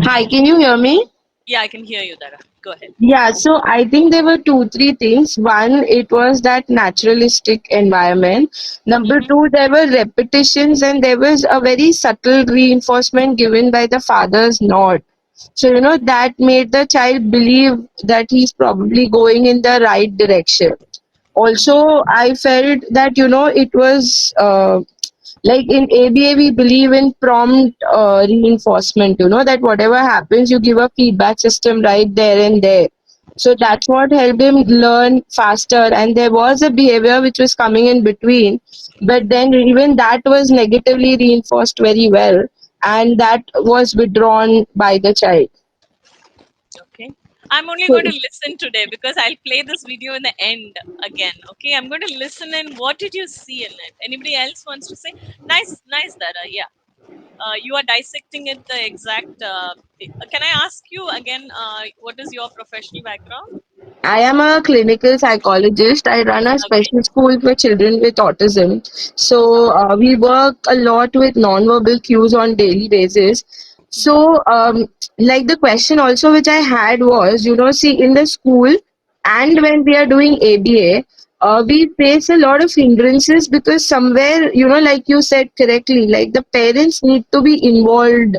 Hi, can you hear me? Yeah, I can hear you, Dara. Go ahead. Yeah, so I think there were two, three things. One, it was that naturalistic environment. Number Mm-hmm. two, there were repetitions and there was a very subtle reinforcement given by the father's nod. So, that made the child believe that he's probably going in the right direction. Mm-hmm. Also, I felt that, it was like in ABA, we believe in prompt reinforcement, that whatever happens, you give a feedback system right there and there. So Mm-hmm. that's what helped him learn faster. And there was a behavior which was coming in between, but then even that was negatively reinforced very well, and that was withdrawn by the child. Okay. I'm only So going to listen today because I'll play this video in the end again. Okay. I'm going to listen in. What did you see in it? Anybody else wants to say? Nice, nice, Dara. Yeah. You are dissecting it the exact. Can I ask you again? What is your professional background? I am a clinical psychologist. I run a Okay. special school for children with autism. So we work a lot with nonverbal cues on daily basis. Mm-hmm. So like the question also which I had was, see in the school and Mm-hmm. when we are doing ABA, we face a lot of hindrances because somewhere, like you said correctly, like the parents need to be involved,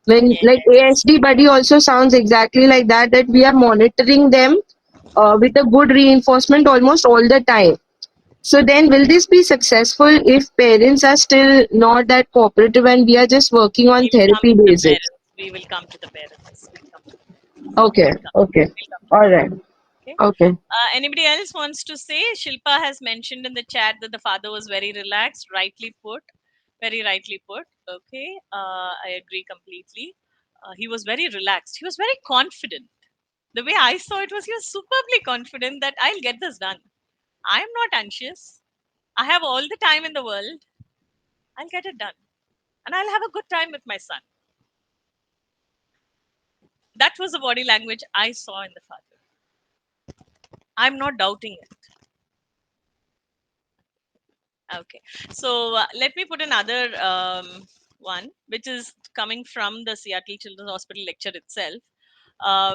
when like Yes. ASD buddy also sounds exactly like that we are monitoring them with a good reinforcement almost all the time. So then, will this be successful if parents are still not that cooperative and we are just working on We will come therapy to the basis? parents. We will come to the parents. We'll come to the parents. Okay, okay, We'll come to the all parents. right, Okay. okay. Anybody else wants to say? Shilpa has mentioned in the chat that the father was very relaxed, rightly put. Very rightly put. Okay. I agree completely. He was very relaxed. He was very confident. The way I saw it was he was superbly confident that I'll get this done. I'm not anxious. I have all the time in the world. I'll get it done. And I'll have a good time with my son. That was the body language I saw in the father. I'm not doubting it. Okay. So let me put another one, which is coming from the Seattle Children's Hospital lecture itself,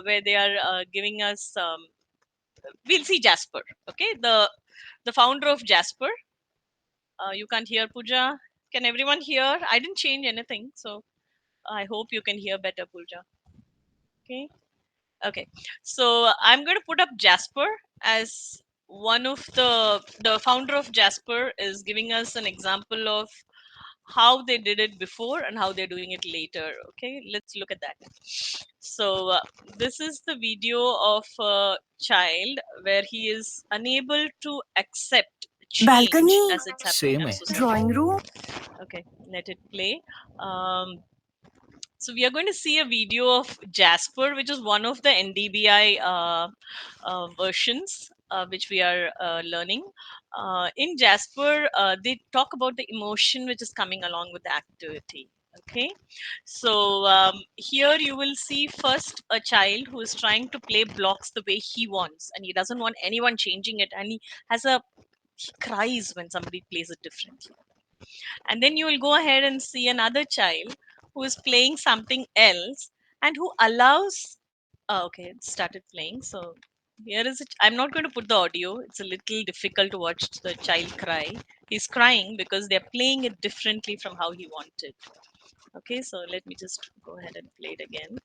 where they are giving us. We'll see Jasper. Okay, the founder of Jasper. You can't hear Pooja. Can everyone hear? I didn't change anything, so I hope you can hear better, Pooja. Okay. Okay. So I'm going to put up Jasper as one of the founder of Jasper is giving us an example of how they did it before and how they're doing it later. Okay, let's look at that. So this is the video of a child where he is unable to accept change Balcony. as it's happening. Same I'm है. so sorry. Drawing room. Okay, let it play. um, so we are going to see a video of Jasper, which is one of the NDBI versions which we are learning. In Jasper, they talk about the emotion which is coming along with the activity. Okay, so here you will see first a child who is trying to play blocks the way he wants, and he doesn't want anyone changing it, and he cries when somebody plays it differently. And then you will go ahead and see another child who is playing something else and who allows. Okay, it started playing. So here is it. I'm not going to put the audio. It's a little difficult to watch the child cry. He's crying because they're playing it differently from how he wanted. Okay, so let me just go ahead and play it again.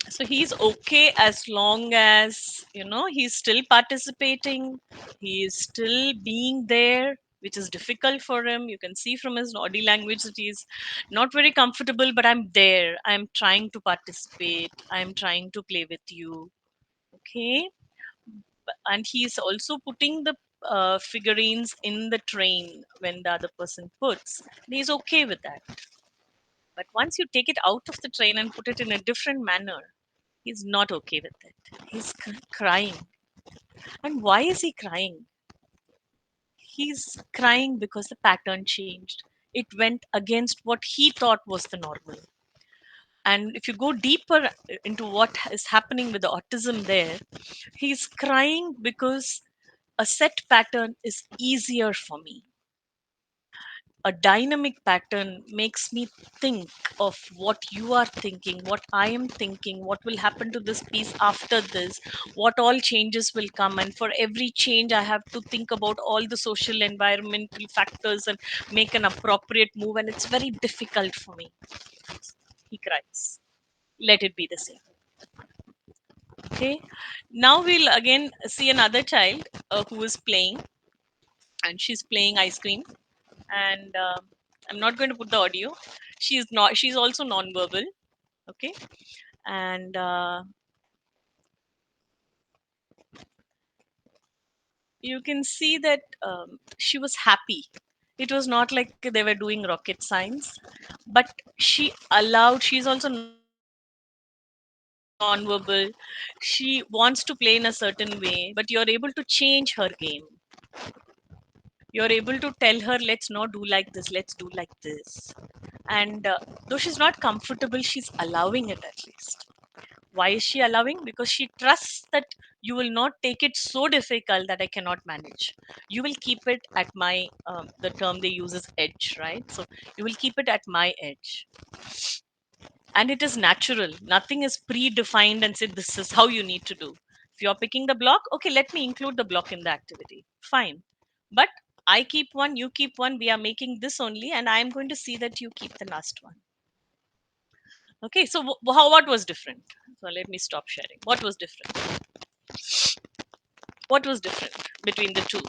So he's okay as long as he's still participating, he is still being there, which is difficult for him. You can see from his body language that he's not very comfortable, but I'm there, I'm trying to participate, I'm trying to play with you. Okay. And he's also putting the figurines in the train when the other person puts, and he's okay with that. But once you take it out of the train and put it in a different manner, he's not okay with it. He's crying. And why is he crying? He's crying because the pattern changed. It went against what he thought was the normal. And if you go deeper into what is happening with the autism there, he's crying because a set pattern is easier for me. a dynamic pattern makes me think of what you are thinking, what I am thinking, what will happen to this piece after this, what all changes will come. And for every change, I have to think about all the social environmental factors and make an appropriate move. And it's very difficult for me. He cries. Let it be the same. Okay. Now we'll again see another child who is playing, and she's playing ice cream. And I'm not going to put the audio. She's not. She's also non-verbal. Okay. And you can see that she was happy. It was not like they were doing rocket science, but she allowed. She's also non-verbal. She wants to play in a certain way, but you're able to change her game. You're able to tell her, let's not do like this, let's do like this. And though she's not comfortable, she's allowing it at least. Why is she allowing? Because she trusts that you will not take it so difficult that I cannot manage. You will keep it at my the term they use is edge, right? So you will keep it at my edge. And it is natural. Nothing is predefined and said this is how you need to do. If you're picking the block, okay, let me include the block in the activity. Fine. But I keep one, you keep one, we are making this only, and I am going to see that you keep the last one. Okay, so what was different? So let me stop sharing. What was different? What was different between the two?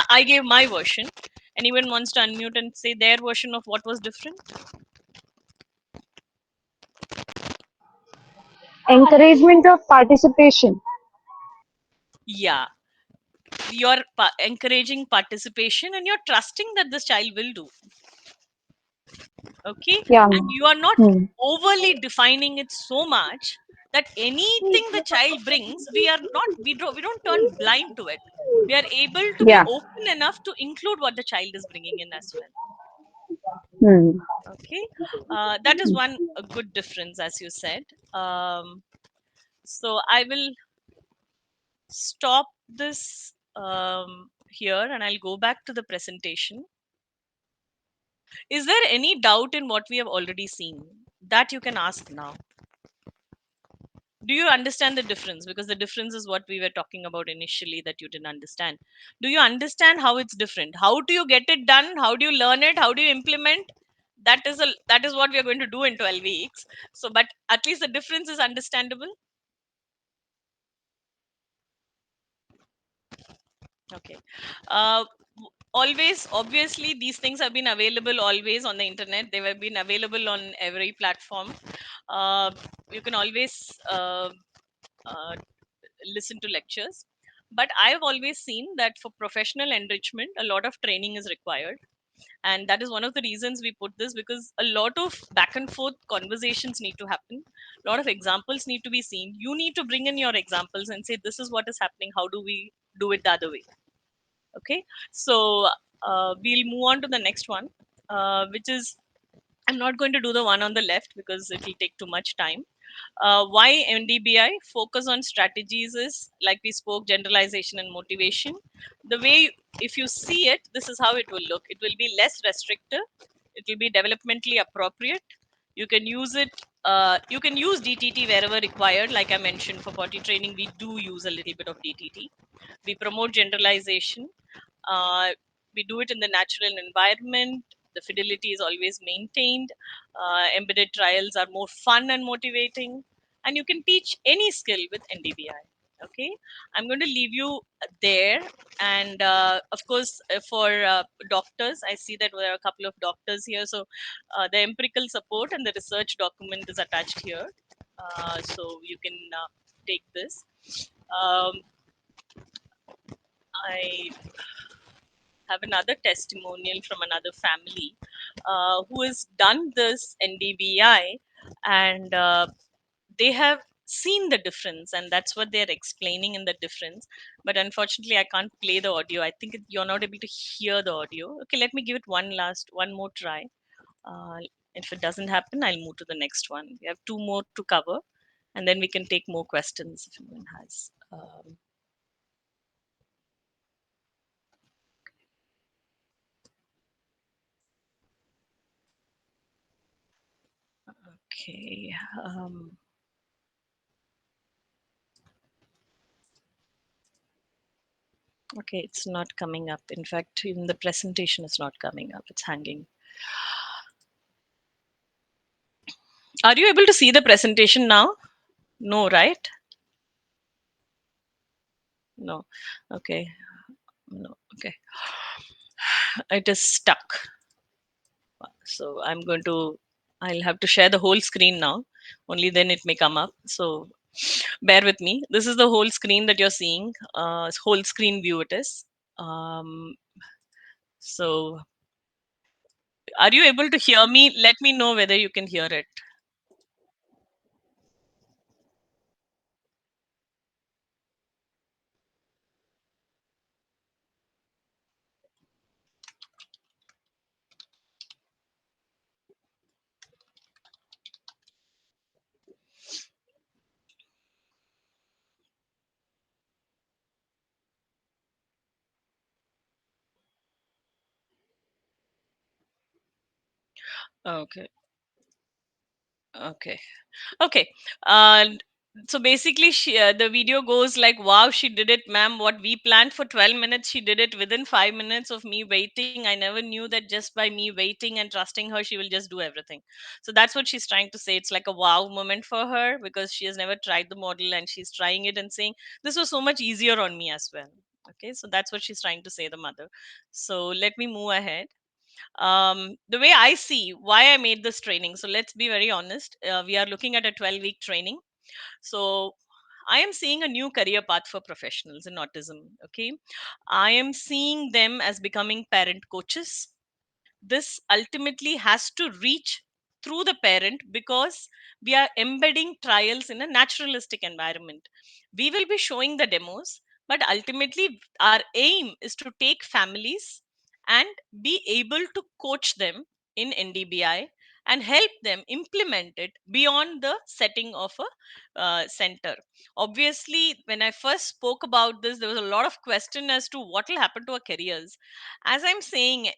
I gave my version. Anyone wants to unmute and say their version of what was different? Encouragement of participation. Yeah, you're encouraging participation and you're trusting that this child will do. Okay, Yeah. and you are not Hmm. overly defining it so much that anything the child brings, we don't turn blind to it. We are able to be Yeah. open enough to include what the child is bringing in as well. Hmm. Okay, that is one a good difference, as you said. um, so I will stop this here, and I'll go back to the presentation. Is there any doubt in what we have already seen that you can ask now? Do you understand the difference? Because the difference is what we were talking about initially that you didn't understand. Do you understand how it's different? How do you get it done? How do you learn it? How do you implement? That is what we are going to do in 12 weeks. So, but at least the difference is understandable. Okay. Always, obviously, these things have been available always on the internet. They have been available on every platform. Uh, you can always uh, listen to lectures. But I've always seen that for professional enrichment, a lot of training is required. And that is one of the reasons we put this, because a lot of back and forth conversations need to happen. A lot of examples need to be seen. You need to bring in your examples and say, this is what is happening. How do we do it the other way? Okay, so we'll move on to the next one, which is, I'm not going to do the one on the left because it will take too much time. Why NDBI focus on strategies is, like we spoke, generalization and motivation. The way, if you see it, this is how it will look. It will be less restrictive. It will be developmentally appropriate. You can use it. You can use DTT wherever required. Like I mentioned, for potty training, we do use a little bit of DTT. We promote generalization. uh, we do it in the natural environment. The fidelity is always maintained. Embedded trials are more fun and motivating, and you can teach any skill with NDBI. Okay, I'm going to leave you there. And of course, for doctors, I see that there are a couple of doctors here. So the empirical support and the research document is attached here. So you can take this. Um, I have another testimonial from another family who has done this NDBI, and they have seen the difference, and that's what they're explaining in the difference. But unfortunately, I can't play the audio. I think you're not able to hear the audio. Okay, let me give it one more try. Uh, if it doesn't happen, I'll move to the next one. We have two more to cover, and then we can take more questions if anyone has. Okay. Um, okay, it's not coming up. In fact, even the presentation is not coming up. It's hanging. Are you able to see the presentation now? No, right? No. Okay. No. Okay. It is stuck. So I'll have to share the whole screen now. Only then it may come up. So bear with me. This is the whole screen that you're seeing. Whole screen view it is. Um, so are you able to hear me? Let me know whether you can hear it. Okay. Okay. Okay. Uh, so basically, the video goes like, wow, she did it, ma'am. What we planned for 12 minutes, she did it within 5 minutes of me waiting. I never knew that just by me waiting and trusting her, she will just do everything. So that's what she's trying to say. It's like a wow moment for her because she has never tried the model and she's trying it and saying, this was so much easier on me as well. Okay. So that's what she's trying to say, the mother. So let me move ahead. The way I see why I made this training. So let's be very honest. We are looking at a 12-week training. So I am seeing a new career path for professionals in autism. Okay. I am seeing them as becoming parent coaches. This ultimately has to reach through the parent because we are embedding trials in a naturalistic environment. We will be showing the demos, but ultimately our aim is to take families and be able to coach them in NDBI and help them implement it beyond the setting of a center. Obviously, when I first spoke about this, there was a lot of question as to what will happen to our careers. As I'm saying,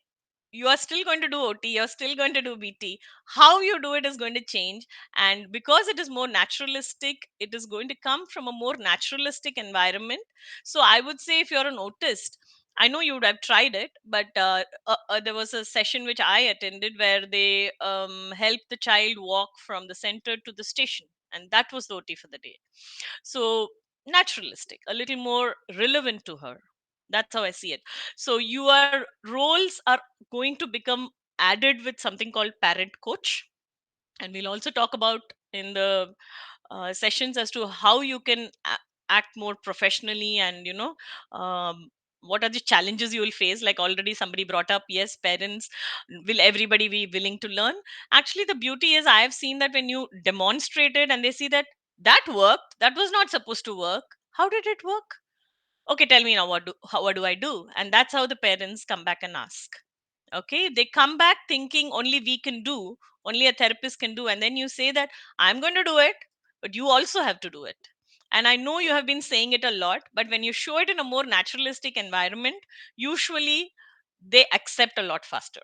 you are still going to do OT, you're still going to do BT. How you do it is going to change. And because it is more naturalistic, it is going to come from a more naturalistic environment. So I would say if you're an autist, I know you would have tried it, but there was a session which I attended where they helped the child walk from the center to the station. And that was the OT for the day. So naturalistic, a little more relevant to her. That's how I see it. So your roles are going to become added with something called parent coach, and we'll also talk about in the sessions as to how you can act more professionally, and what are the challenges you will face. Like already somebody brought up, yes, parents, will everybody be willing to learn? Actually, the beauty is I have seen that when you demonstrate it and they see that that worked, that was not supposed to work, how did it work? Okay, tell me now, what do I do? And that's how the parents come back and ask. Okay, they come back thinking only we can do, only a therapist can do, and then you say that I'm going to do it, but you also have to do it. And I know you have been saying it a lot, but when you show it in a more naturalistic environment, usually they accept a lot faster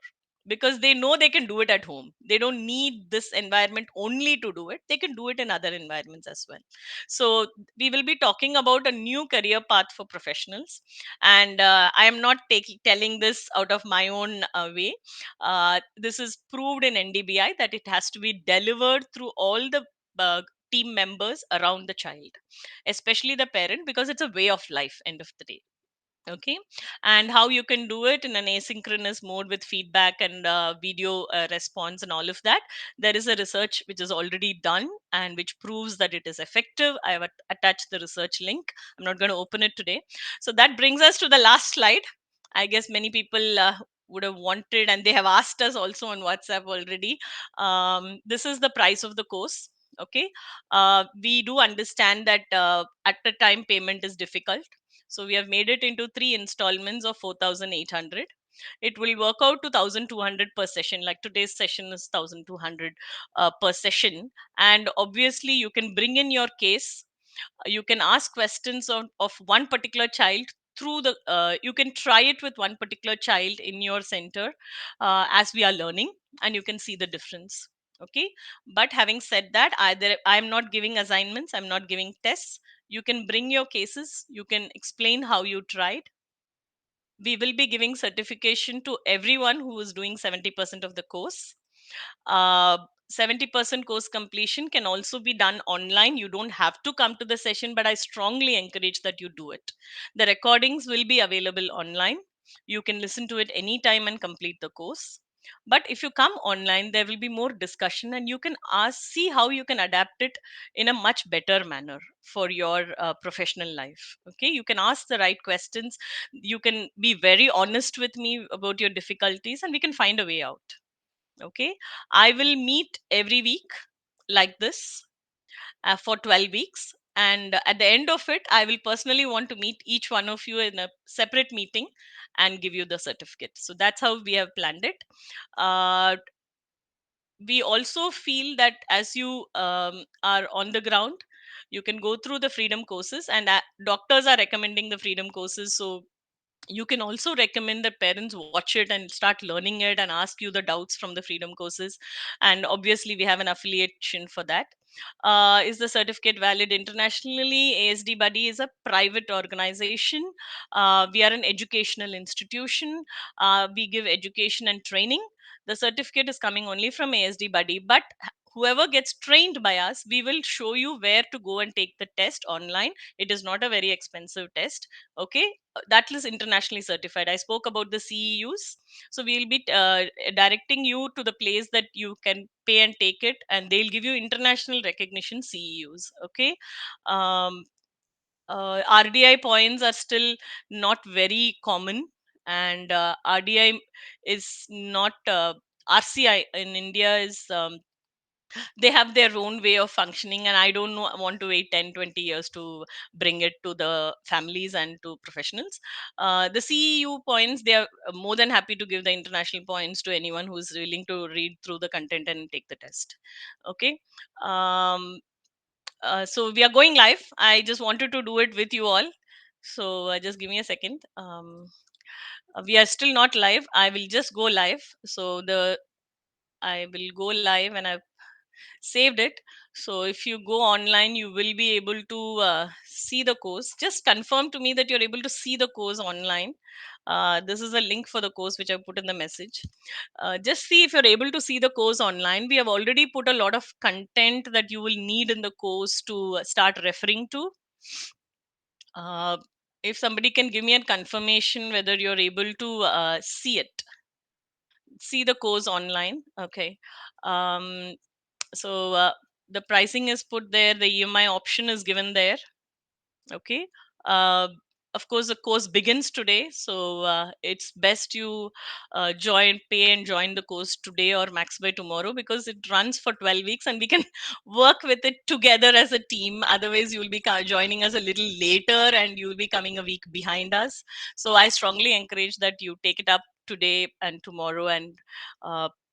because they know they can do it at home. They don't need this environment only to do it, they can do it in other environments as well. So we will be talking about a new career path for professionals, and I am not telling this out of my own way. This is proved in NDBI that it has to be delivered through all the uh, team members around the child, especially the parent, because it's a way of life end of the day. Okay. And how you can do it in an asynchronous mode with feedback and video response and all of that, there is a research which is already done and which proves that it is effective. I have attached the research link. I'm not going to open it today. So that brings us to the last slide. I guess many people would have wanted, and they have asked us also on WhatsApp already. This is the price of the course. Okay. We do understand that at the time payment is difficult, so we have made it into 3 installments of 4,800. It will work out to 1,200 per session. Like today's session is 1,200 per session. And obviously, you can bring in your case. You can ask questions of one particular child through the, you can try it with one particular child in your center as we are learning, and you can see the difference. Okay, but having said that, I'm not giving assignments, I'm not giving tests. You can bring your cases, you can explain how you tried. We will be giving certification to everyone who is doing 70% of the course. uh, 70% course completion can also be done online. You don't have to come to the session, but I strongly encourage that you do it. The recordings will be available online. You can listen to it anytime and complete the course. But if you come online, there will be more discussion, and you can ask, see how you can adapt it in a much better manner for your professional life. Okay, you can ask the right questions, you can be very honest with me about your difficulties, and we can find a way out. Okay, I will meet every week like this for 12 weeks, and at the end of it, I will personally want to meet each one of you in a separate meeting and give you the certificate. So that's how we have planned it. We also feel that as you are on the ground, you can go through the freedom courses, and doctors are recommending the freedom courses. So you can also recommend that parents watch it and start learning it and ask you the doubts from the freedom courses. And obviously we have an affiliation for that. Is the certificate valid internationally? ASD Buddy is a private organization. We are an educational institution. We give education and training. The certificate is coming only from ASD Buddy, but whoever gets trained by us, we will show you where to go and take the test online. It is not a very expensive test. Okay, that is internationally certified. I spoke about the CEUs. So we'll be directing you to the place that you can pay and take it, and they'll give you international recognition CEUs. Okay. um, RDI points are still not very common, and RDI is not RCI in India is they have their own way of functioning, and I don't know, want to wait 10, 20 years to bring it to the families and to professionals. The CEU points, they are more than happy to give the international points to anyone who's willing to read through the content and take the test. Okay. um, so we are going live. I just wanted to do it with you all. So just give me a second. We are still not live. I will just go live. So the I will go live, and I've saved it. So if you go online, you will be able to see the course. Just confirm to me that you're able to see the course online. This is a link for the course which I put in the message. Just see if you're able to see the course online. We have already put a lot of content that you will need in the course to start referring to. uh, if somebody can give me a confirmation whether you're able to see the course online. Okay. um, so the pricing is put there, the EMI option is given there. Okay. uh, of course the course begins today, so it's best you pay and join the course today or max by tomorrow, because it runs for 12 weeks and we can work with it together as a team. Otherwise you'll be joining us a little later and you'll be coming a week behind us. So I strongly encourage that you take it up today and tomorrow and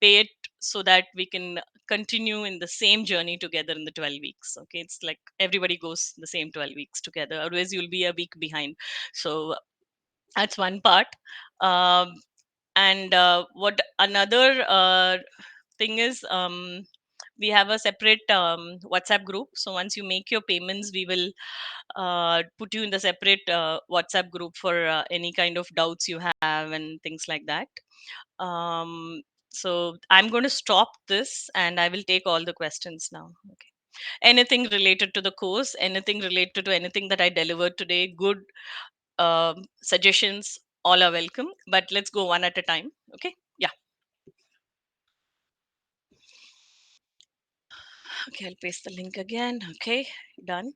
pay it, so that we can continue in the same journey together in the 12 weeks. Okay, it's like everybody goes the same 12 weeks together, otherwise you'll be a week behind. So that's one part. um, and what another thing is, we have a separate WhatsApp group. So once you make your payments, we will put you in the separate WhatsApp group for any kind of doubts you have and things like that. um, so I'm going to stop this and I will take all the questions now. Okay. Anything related to the course, anything related to anything that I delivered today, good suggestions, all are welcome. But let's go one at a time. Okay. Yeah. Okay. I'll paste the link again. Okay. Done.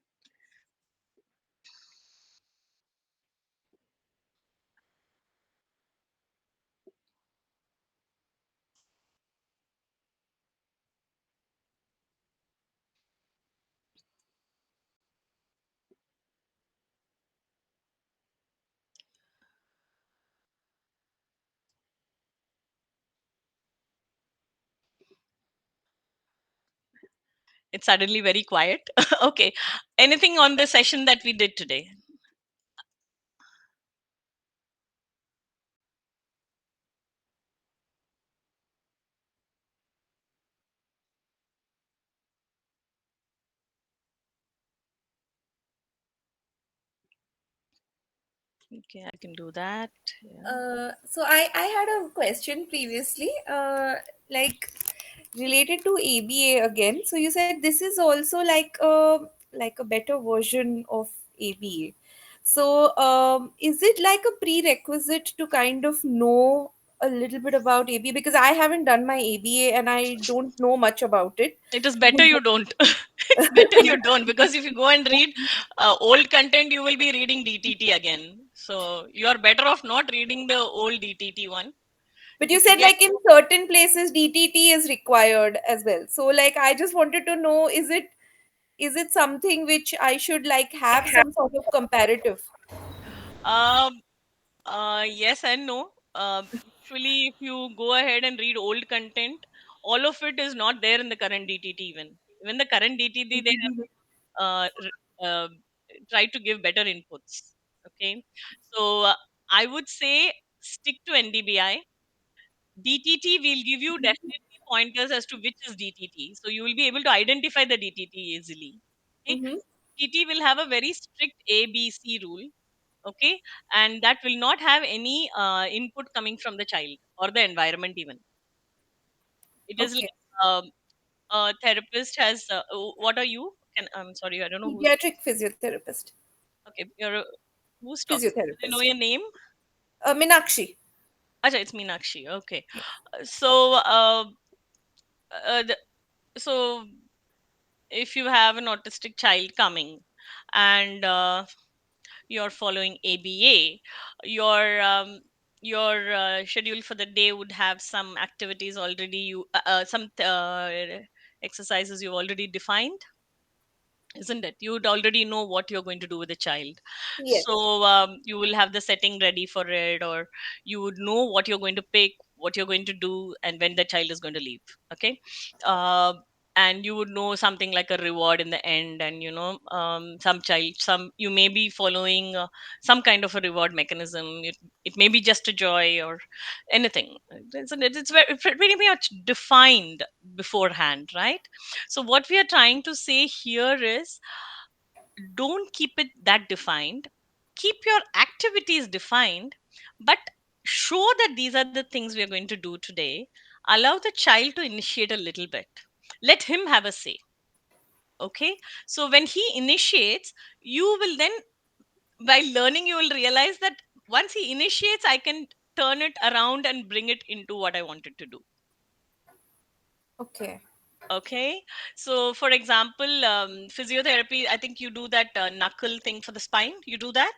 It's suddenly very quiet. Okay. Anything on the session that we did today? Okay, I can do that. Yeah. So I had a question previously, like related to ABA again. So you said this is also like a better version of ABA. So is it like a prerequisite to kind of know a little bit about ABA? Because I haven't done my ABA and I don't know much about it. It is better you don't. It's better you don't, because if you go and read old content, you will be reading DTT again. So you are better off not reading the old DTT one. But you If you said get like in certain places DTT is required as well. So like I just wanted to know, is it something which I should like have some sort of comparative? um, yes and no. Usually, if you go ahead and read old content, all of it is not there in the current DTT. Even the current DTT, they have tried to give better inputs. Okay, so I would say stick to NDBI. DTT will give you definitely pointers as to which is DTT. So you will be able to identify the DTT easily. Okay. Mm-hmm. DTT will have a very strict ABC rule. Okay. And that will not have any input coming from the child or the environment even. It is Okay. like a therapist has, what are you? I'm sorry, I don't know who's, Pediatric physiotherapist. okay, you're, who's talking? Can I know Physiotherapist. your name? Minakshi. Acha, it's Meenakshi. Okay. Yes. So, the, so if you have an autistic child coming and you're following ABA, your schedule for the day would have some activities already you some exercises you already defined, isn't it? You'd already know what you're going to do with the child. Yes. So you will have the setting ready for it, or you would know what you're going to pick, what you're going to do, and when the child is going to leave. Okay. uh, and you would know something like a reward in the end, and some you may be following some kind of a reward mechanism. It may be just a joy or anything. It's very pretty much defined beforehand, right? So what we are trying to say here is, don't keep it that defined. Keep your activities defined, but show that these are the things we are going to do today. Allow the child to initiate a little bit. Let him have a say. Okay. So when he initiates, you will then, by learning, you will realize that once he initiates, I can turn it around and bring it into what I wanted to do. Okay. Okay. So, for example, physiotherapy, I think you do that knuckle thing for the spine. You do that?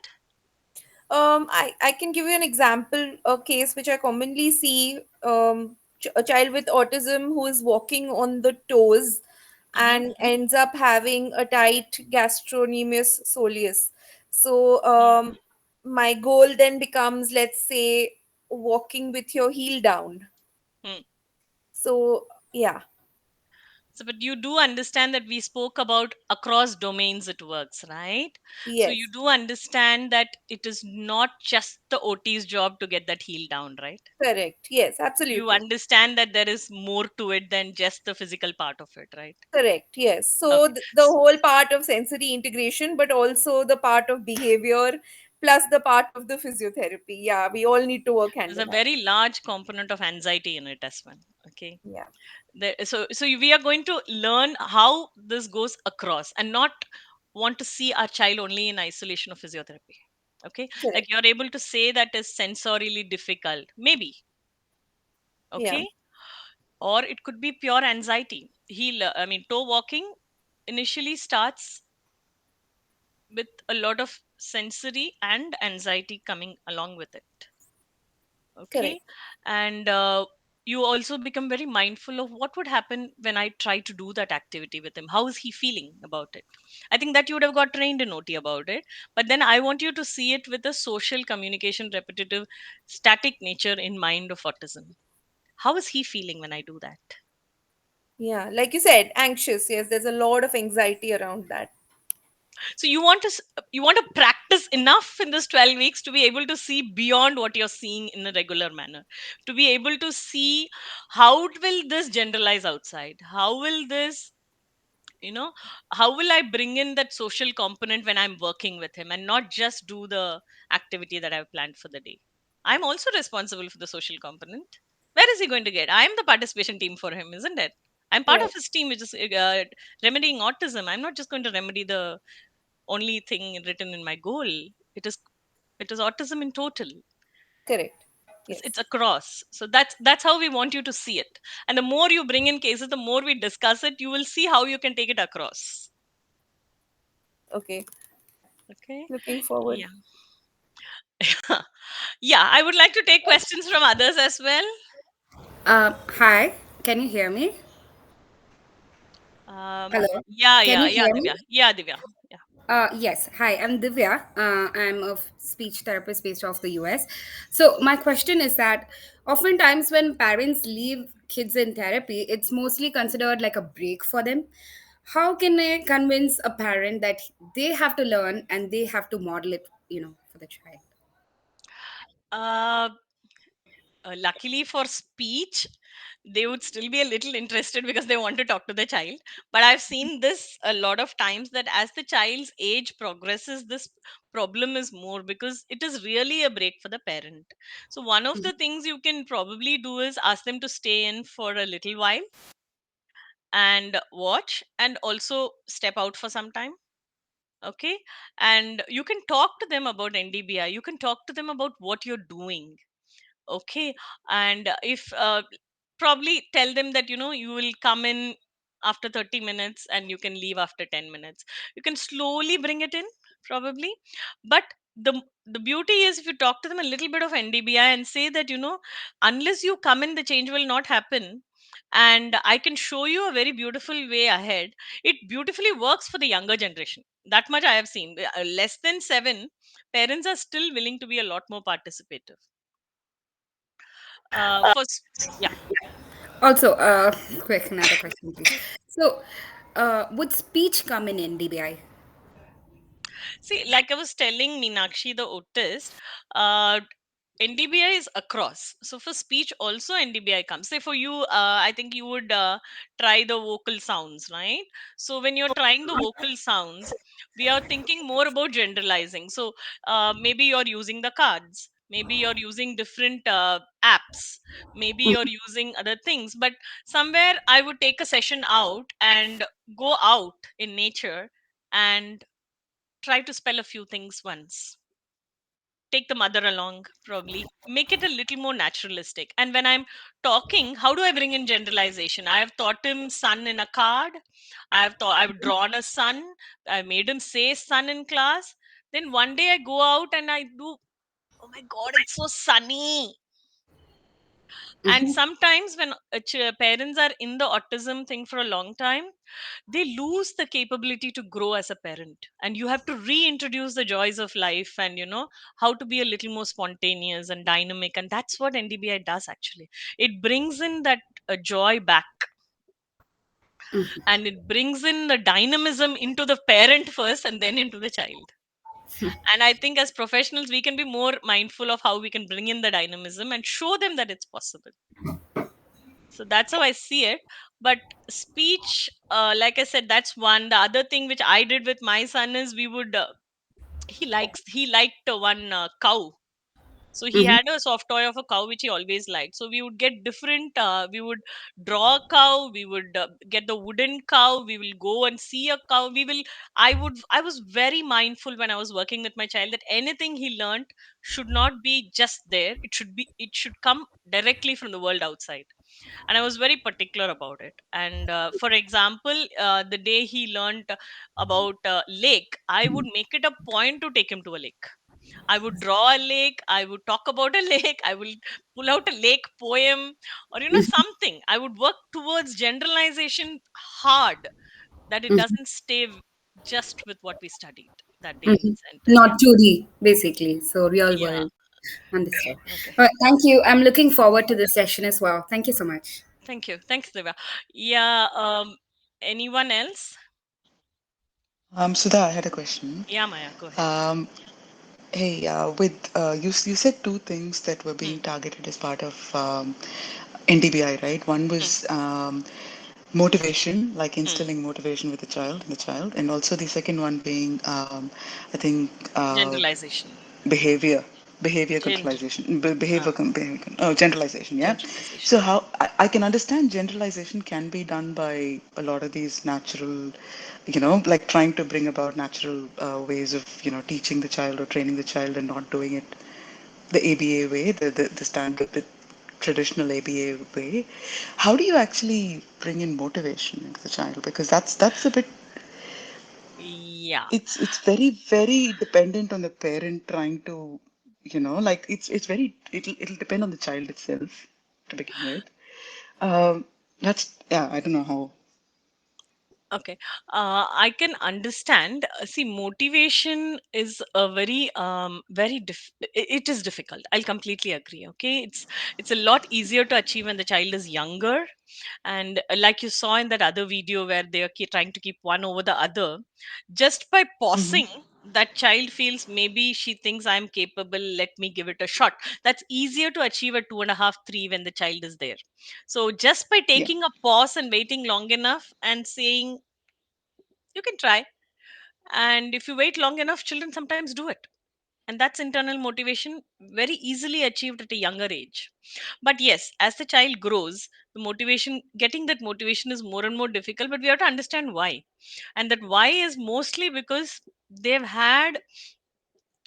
I can give you an example, a case which I commonly see, a child with autism who is walking on the toes Mm-hmm. and ends up having a tight gastrocnemius soleus. So, my goal then becomes, let's say, walking with your heel down. Hmm. So, yeah, So, but you do understand that we spoke about across domains it works, right? So, you yes, do understand that it is not just the OT's job to get that heel down, right? correct. Yes, You absolutely. understand that there is more to it than just the physical part of it, right? Correct, yes. So Okay. the whole part of sensory integration, but also the part of behavior, plus the part of the physiotherapy. Yeah, we all need to work hand There's a in hand. very large component of anxiety in it as well. Okay. Yeah, So we are going to learn how this goes across, and not want to see our child only in isolation of physiotherapy. Okay. Like, correct. you're able to say that is sensorily difficult, maybe. Yeah, Okay. Or it could be pure anxiety. I mean, toe walking initially starts with a lot of sensory and anxiety coming along with it. Okay. correct. And you also become very mindful of what would happen when I try to do that activity with him. How is he feeling about it? I think that you would have got trained in OT about it, but then I want you to see it with a social communication, repetitive, static nature in mind of autism. How is he feeling when I do that? Yeah, like you said, anxious. Yes, there's a lot of anxiety around that. So you want to practice enough in this 12 weeks to be able to see beyond what you're seeing in a regular manner, to be able to see how will this generalize outside, how will this you know, how will I bring in that social component when I'm working with him and not just do the activity that I've planned for the day? I'm also responsible for the social component. Where is he going to get? I'm the participation team for him, isn't it? I'm part of Right. his team, which is remedying autism. I'm not just going to remedy the only thing written in my goal. It is autism in total. Correct. It's Yes. across. So that's how we want you to see it. And the more you bring in cases, the more we discuss it, you will see how you can take it across. Okay. Okay. Looking forward. Yeah. Yeah, I would like to take questions from others as well. Hi, can you hear me? Hello, Yeah, can yeah, you yeah, hear me? Divya. Yeah, Divya. Yeah. Yes. Hi, I'm Divya. I'm a speech therapist based off the US. So, my question is that oftentimes when parents leave kids in therapy, it's mostly considered like a break for them. How can I convince a parent that they have to learn and they have to model it, for the child? Uh, Luckily for speech, they would still be a little interested because they want to talk to the child. But I've seen this a lot of times that as the child's age progresses, this problem is more because it is really a break for the parent. So, one of the things you can probably do is ask them to stay in for a little while and watch and also step out for some time. Okay. And you can talk to them about NDBI. You can talk to them about what you're doing. Okay. And if probably tell them that you will come in after 30 minutes and you can leave after 10 minutes. You can slowly bring it in, probably. But the beauty is, if you talk to them a little bit of NDBI and say that unless you come in, the change will not happen, and I can show you a very beautiful way ahead. It beautifully works for the younger generation. That much I have seen. Less than 7, parents are still willing to be a lot more participative. First, yeah. Also, quick, another question, please. So, would speech come in NDBI? See, like I was telling Meenakshi, the autist, uh, NDBI is across. So for speech, also NDBI comes. Say for you, I think you would try the vocal sounds, right? So when you're trying the vocal sounds, we are thinking more about generalizing. So maybe you're using the cards. Maybe you're using different apps. Maybe you're using other things. But somewhere I would take a session out and go out in nature and try to spell a few things once. Take the mother along, probably make it a little more naturalistic. And when I'm talking, how do I bring in generalization? I have taught him sun in a card. I've drawn a sun. I made him say sun in class. Then one day I go out and I do, oh my god, it's so sunny. And sometimes when parents are in the autism thing for a long time, they lose the capability to grow as a parent, and you have to reintroduce the joys of life, and how to be a little more spontaneous and dynamic. And that's what NDBI does. Actually, it brings in that joy back, and it brings in the dynamism into the parent first and then into the child. And I think as professionals, we can be more mindful of how we can bring in the dynamism and show them that it's possible. So that's how I see it. But speech, like I said, that's one. The other thing which I did with my son is, we would he liked one cow. So he Mm-hmm. had a soft toy of a cow which he always liked. So we would get different. We would draw a cow. We would get the wooden cow. We will go and see a cow. We will. I was very mindful when I was working with my child that anything he learned should not be just there. It should be. It should come directly from the world outside. And I was very particular about it. And for example, the day he learned about lake, I would make it a point to take him to a lake. I would draw a lake, I would talk about a lake, I will pull out a lake poem, or something. I would work towards generalization hard, that it doesn't stay just with what we studied that day in Mm-hmm. the center. Not Yeah. 2D, basically. So, real Yeah. world. Understood. Okay. All right, thank you. I'm looking forward to this session as well. Thank you so much. Thank you. Thanks, Divya. Yeah. Anyone else? Sudha, I had a question. Yeah, Maya, go ahead. Um, hey, with you said two things that were being Hmm. targeted as part of NDBI, right? One Hmm. was motivation, like Hmm. instilling motivation with the child, and also the second one being, I think, Generalization. behavior, behavior Gender. controlization, Ah, oh, generalization, yeah. generalization. So how I can understand generalization can be done by a lot of these natural, like trying to bring about natural ways of, teaching the child or training the child and not doing it the ABA way, the standard, the traditional ABA way. How do you actually bring in motivation into the child? Because that's a bit, Yeah. it's very dependent on the parent trying to, like it's very, it'll depend on the child itself to begin with. That's, yeah, I don't know how. Okay, I can understand. See, motivation is a it is difficult. I'll completely agree. Okay, it's a lot easier to achieve when the child is younger, and like you saw in that other video where they are trying to keep one over the other, just by Hmm. pausing, that child feels maybe she thinks I'm capable. Let me give it a shot. That's easier to achieve at 2.5, 3 when the child is there. So just by Yeah, taking a pause and waiting long enough and saying you can try, and if you wait long enough, children sometimes do it, and that's internal motivation, very easily achieved at a younger age. But yes, as the child grows, the motivation, getting that motivation is more and more difficult, but we have to understand why. And that why is mostly because they've had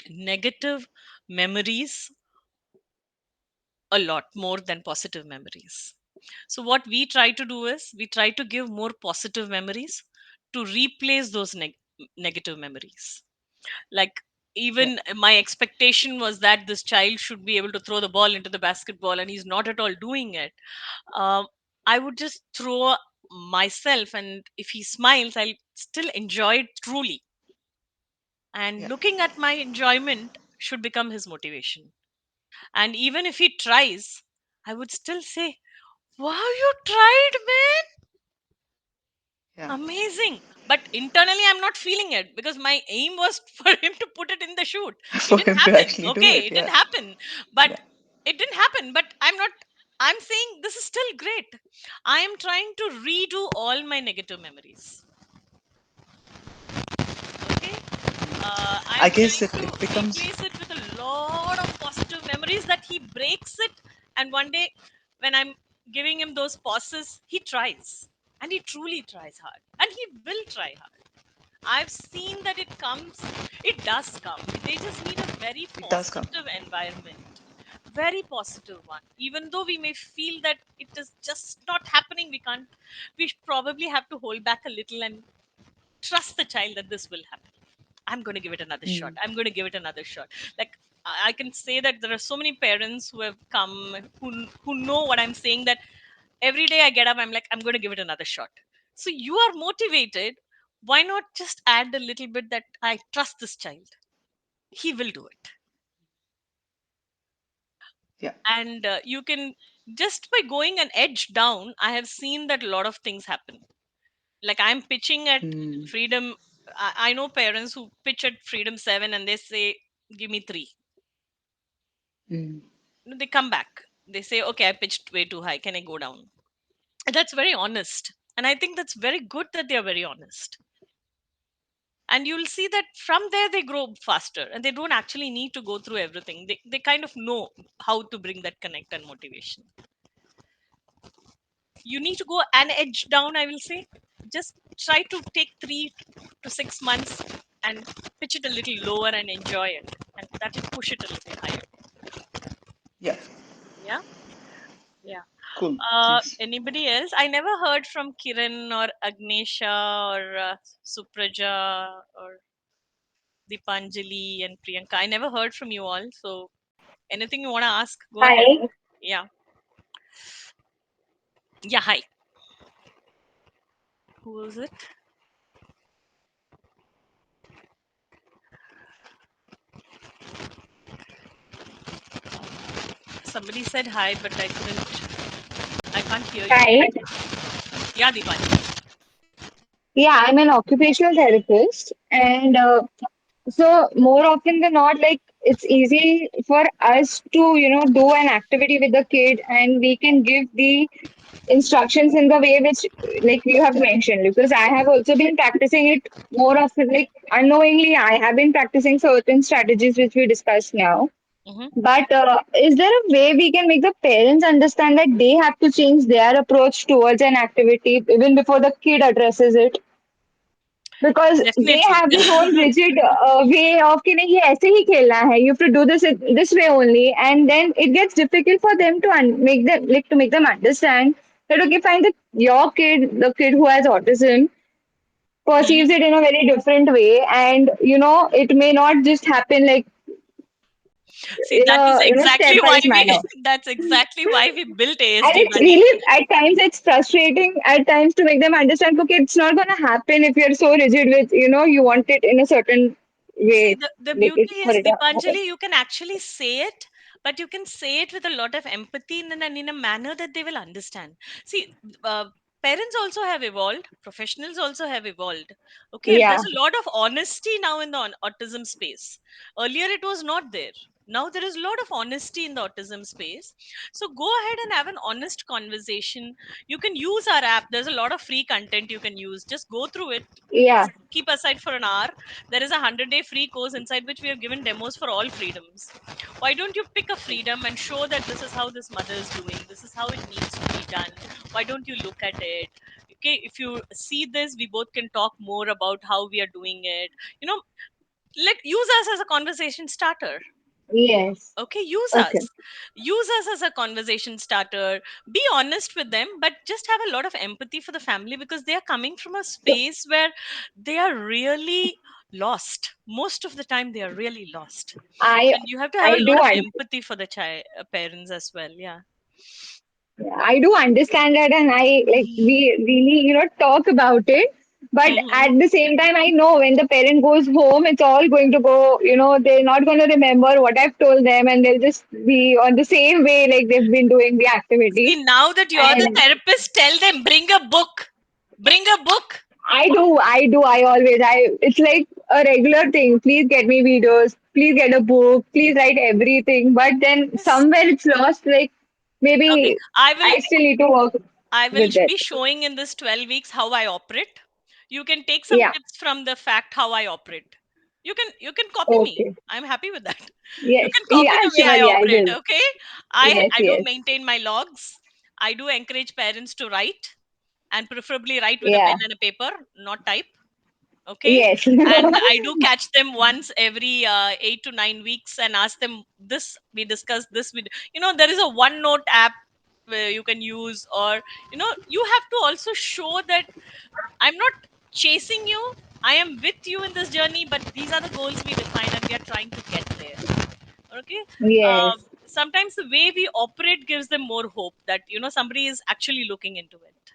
negative memories a lot more than positive memories. So what we try to do is we try to give more positive memories to replace those negative memories. Like, yeah, even my expectation was that this child should be able to throw the ball into the basketball, and he's not at all doing it. um, I would just throw myself, and if he smiles, I'll still enjoy it truly, and yeah. looking at my enjoyment should become his motivation. And even if he tries, I would still say, wow, you tried, man, Yeah. amazing. But internally, I'm not feeling it because my aim was for him to put it in the shoot. It For didn't him to happen. actually do Okay, it, it yeah, didn't happen. But yeah, it didn't happen. But I'm not, I'm saying this is still great. I am trying to redo all my negative memories. Okay. I I'm guess trying it to becomes, replace it with a lot of positive memories that he breaks it. And one day, when I'm giving him those pauses, he tries. And he truly tries hard. And he will try hard. I've seen that it comes, it does come. They just need a very it does come. positive environment, very positive one. Even though we may feel that it is just not happening, we probably have to hold back a little and trust the child that this will happen. I'm going to give it another shot. Mm. I'm going to give it another shot. Like, I can say that there are so many parents who have come, who know what I'm saying, that every day I get up, I'm like, I'm going to give it another shot. So you are motivated. Why not just add a little bit that I trust this child? He will do it. Yeah. And you can, just by going an edge down, I have seen that a lot of things happen. Like, I'm pitching at Mm. freedom. I know parents who pitch at freedom 7 and they say, give me 3. Mm. They come back. They say, okay, I pitched way too high. Can I go down? And that's very honest. And I think that's very good that they are very honest. And you'll see that from there they grow faster and they don't actually need to go through everything. They kind of know how to bring that connect and motivation. You need to go an edge down, I will say. Just try to take 3 to 6 months and pitch it a little lower and enjoy it. And that will push it a little higher. Yeah. Yeah. Yeah. Cool. Thanks. Anybody else? I never heard from Kiran or Agnesha or Supraja or Dipanjali and Priyanka. I never heard from you all. So anything you want to ask, go ahead. Hi. Yeah. Yeah. Hi. Who is it? Somebody said hi, but I couldn't. I can't hear you. Hi. Yeah, Dipanjali. Yeah, I'm an occupational therapist, and so more often than not, like it's easy for us to, do an activity with the kid, and we can give the instructions in the way which, like you have mentioned, because I have also been practicing it more often, like unknowingly I have been practicing certain strategies which we discussed now. Hmm. But is there a way we can make the parents understand that they have to change their approach towards an activity even before the kid addresses it? Because they Definitely. have this own rigid way of कि नहीं ये ऐसे ही खेलना है, you have to do this way only, and then it gets difficult for them to make them, like, to make them understand that okay fine, that your kid, the kid who has autism, Mhm. perceives it in a very different way, and it may not just happen like See, in that is a exactly why stepwise we manner. that's exactly why we built And ASD it's Buddy. really, at times, it's frustrating at times to make them understand, okay, it's not going to happen if you're so rigid with, you want it in a certain See, way, the like it, beauty for is, it to happen. Dipanjali, you can actually say it, but you can say it with a lot of empathy and in a manner that they will understand. See, uh, parents also have evolved, professionals also have evolved. Okay, and Yeah, there's a lot of honesty now in the autism space. Earlier, it was not there. Now there is a lot of honesty in the autism space. So go ahead and have an honest conversation. You can use our app. There's a lot of free content you can use. Just go through it. yeah, Keep aside for an hour. There is a 100-day free course inside which we have given demos for all freedoms. Why don't you pick a freedom and show that this is how this mother is doing, this is how it needs to be done? Why don't you look at it? Okay, if you see this, we both can talk more about how we are doing it. you know Let use us as a conversation starter. yes, Okay, use okay. us. Use us as a conversation starter. Be honest with them, but just have a lot of empathy for the family, because they are coming from a So space where they are really lost. Most of the time they are really lost, I, and you have to have I a lot do, of empathy for the child parents as well. Yeah. I do understand that, and I, like, we really, talk about it. But Hmm. at the same time, I know when the parent goes home, it's all going to go, they're not going to remember what I've told them, and they'll just be on the same way like they've been doing the activity. See, now that you're the And therapist, tell them, bring a book. Bring a book. it's like a regular thing. Please get me videos, please get a book, please write everything. But then Yes. somewhere it's lost, like, Okay. maybe I will I still need to work with that. be showing in this 12 weeks how I operate. You can take some Yeah, tips from the fact how I operate. You can copy me. okay. I'm happy with that. You Yes, can copy yeah, the way I surely I operate, will. okay? I Yes, I do yes, maintain my logs. I do encourage parents to write, and preferably write with a pen yeah, and a paper, not type. Okay, yes, and I do catch them once every 8 to 9 weeks and ask them, this we discussed, this there is a one note app where you can use, or you have to also show that I'm not chasing you, I am with you in this journey, but these are the goals we define and we are trying to get there. Okay. yes. Sometimes the way we operate gives them more hope that somebody is actually looking into it.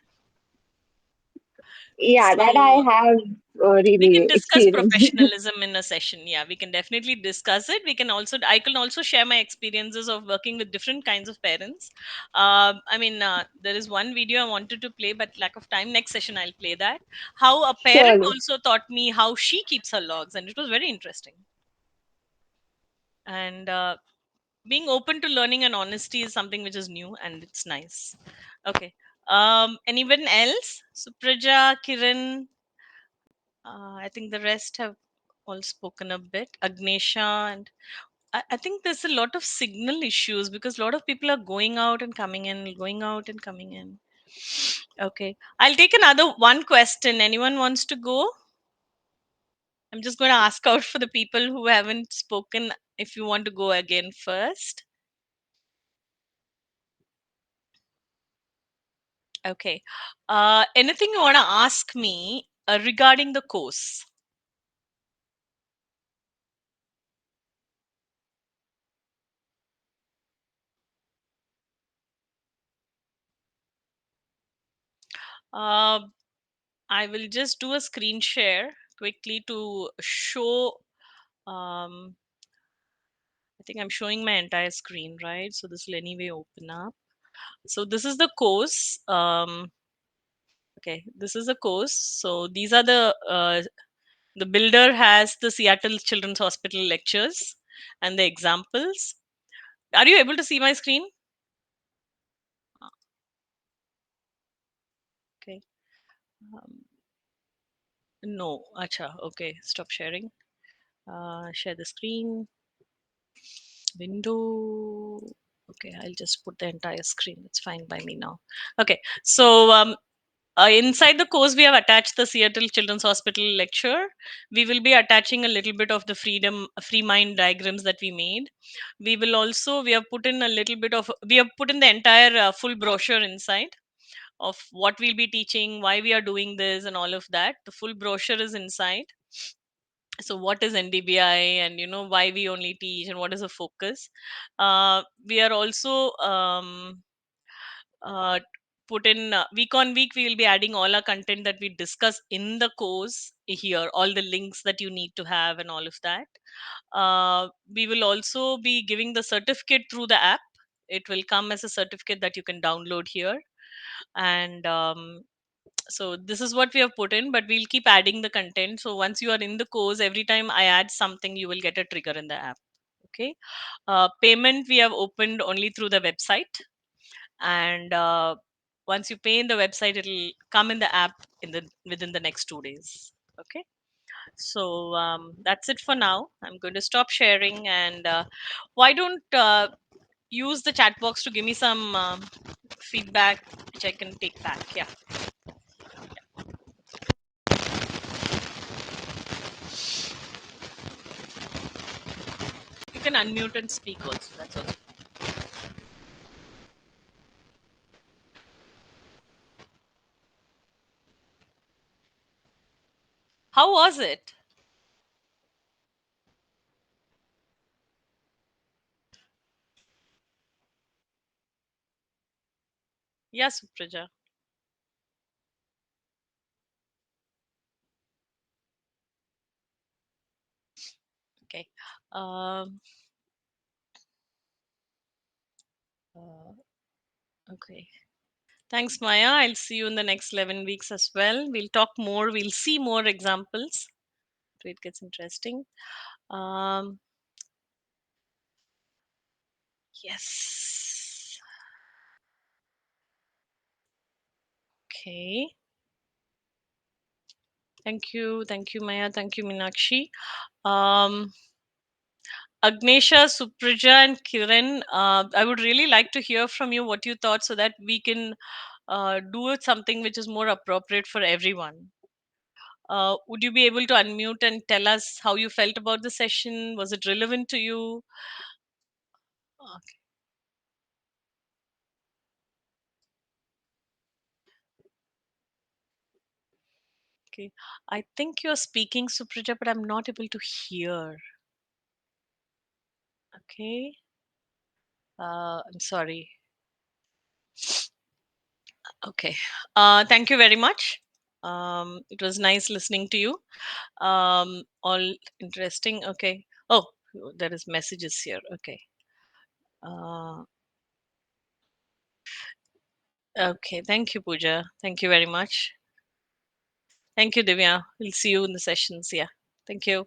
Yeah, that I So have we can really discuss experienced. professionalism in a session. Yeah, we can definitely discuss it. I can also share my experiences of working with different kinds of parents. There is one video I wanted to play, but lack of time, next session I'll play that. How a parent Surely. also taught me how she keeps her logs, and it was very interesting. And being open to learning and honesty is something which is new, and it's nice. Okay. Anyone else? Supraja, Kiran, I think the rest have all spoken a bit. Agnesha, and I think there's a lot of signal issues because a lot of people are going out and coming in, going out and coming in. Okay, I'll take another one question. Anyone wants to go? I'm just going to ask out for the people who haven't spoken. If you want to go again first. Okay. Anything you want to ask me regarding the course? Uh, I will just do a screen share quickly to show. Um, I think I'm showing my entire screen, right? So this will anyway open up. So this is the course. Okay, this is the course. So these are the builder has the Seattle Children's Hospital lectures. and the examples. Are you able to see my screen? Okay. Um, no. Acha. Okay. Stop sharing. Share the screen. Window. Okay. I'll just put the entire screen. It's fine by me now. Okay. So inside the course, we have attached the Seattle Children's Hospital lecture. We will be attaching a little bit of the free mind diagrams that we made. We have put in a little bit of, we have put in the entire full brochure inside of what we'll be teaching, why we are doing this, and all of that. The full brochure is inside. So what is NDBI, and why we only teach, and what is the focus. We are also uh, put in week on week, we will be adding all our content that we discuss in the course here, all the links that you need to have and all of that. We will also be giving the certificate through the app. It will come as a certificate that you can download here. And so this is what we have put in, but we'll keep adding the content. So once you are in the course, every time I add something, you will get a trigger in the app. Okay. Payment we have opened only through the website, and once you pay in the website, it'll come in the app within the next 2 days. Okay. So that's it for now. I'm going to stop sharing, and why don't use the chat box to give me some feedback which I can take back. Yeah. You can unmute and speak also. That's also. How was it? Yes, Supraja. Okay. Um, uh, okay. Thanks, Maya. I'll see you in the next 11 weeks as well. We'll talk more. We'll see more examples. It gets interesting. Um, yes. Okay. Thank you. Thank you, Maya. Thank you, Meenakshi. Um, Agnesha, Supraja, and Kiran, I would really like to hear from you what you thought, so that we can do something which is more appropriate for everyone. Would you be able to unmute and tell us how you felt about the session? Was it relevant to you? Okay. I think you're speaking, Supraja, but I'm not able to hear. Okay. I'm sorry. Okay. Thank you very much. It was nice listening to you. All interesting. Okay. Oh, there is messages here. Okay. Uh, okay. Thank you, Pooja. Thank you very much. Thank you, Divya. We'll see you in the sessions. Yeah. Thank you.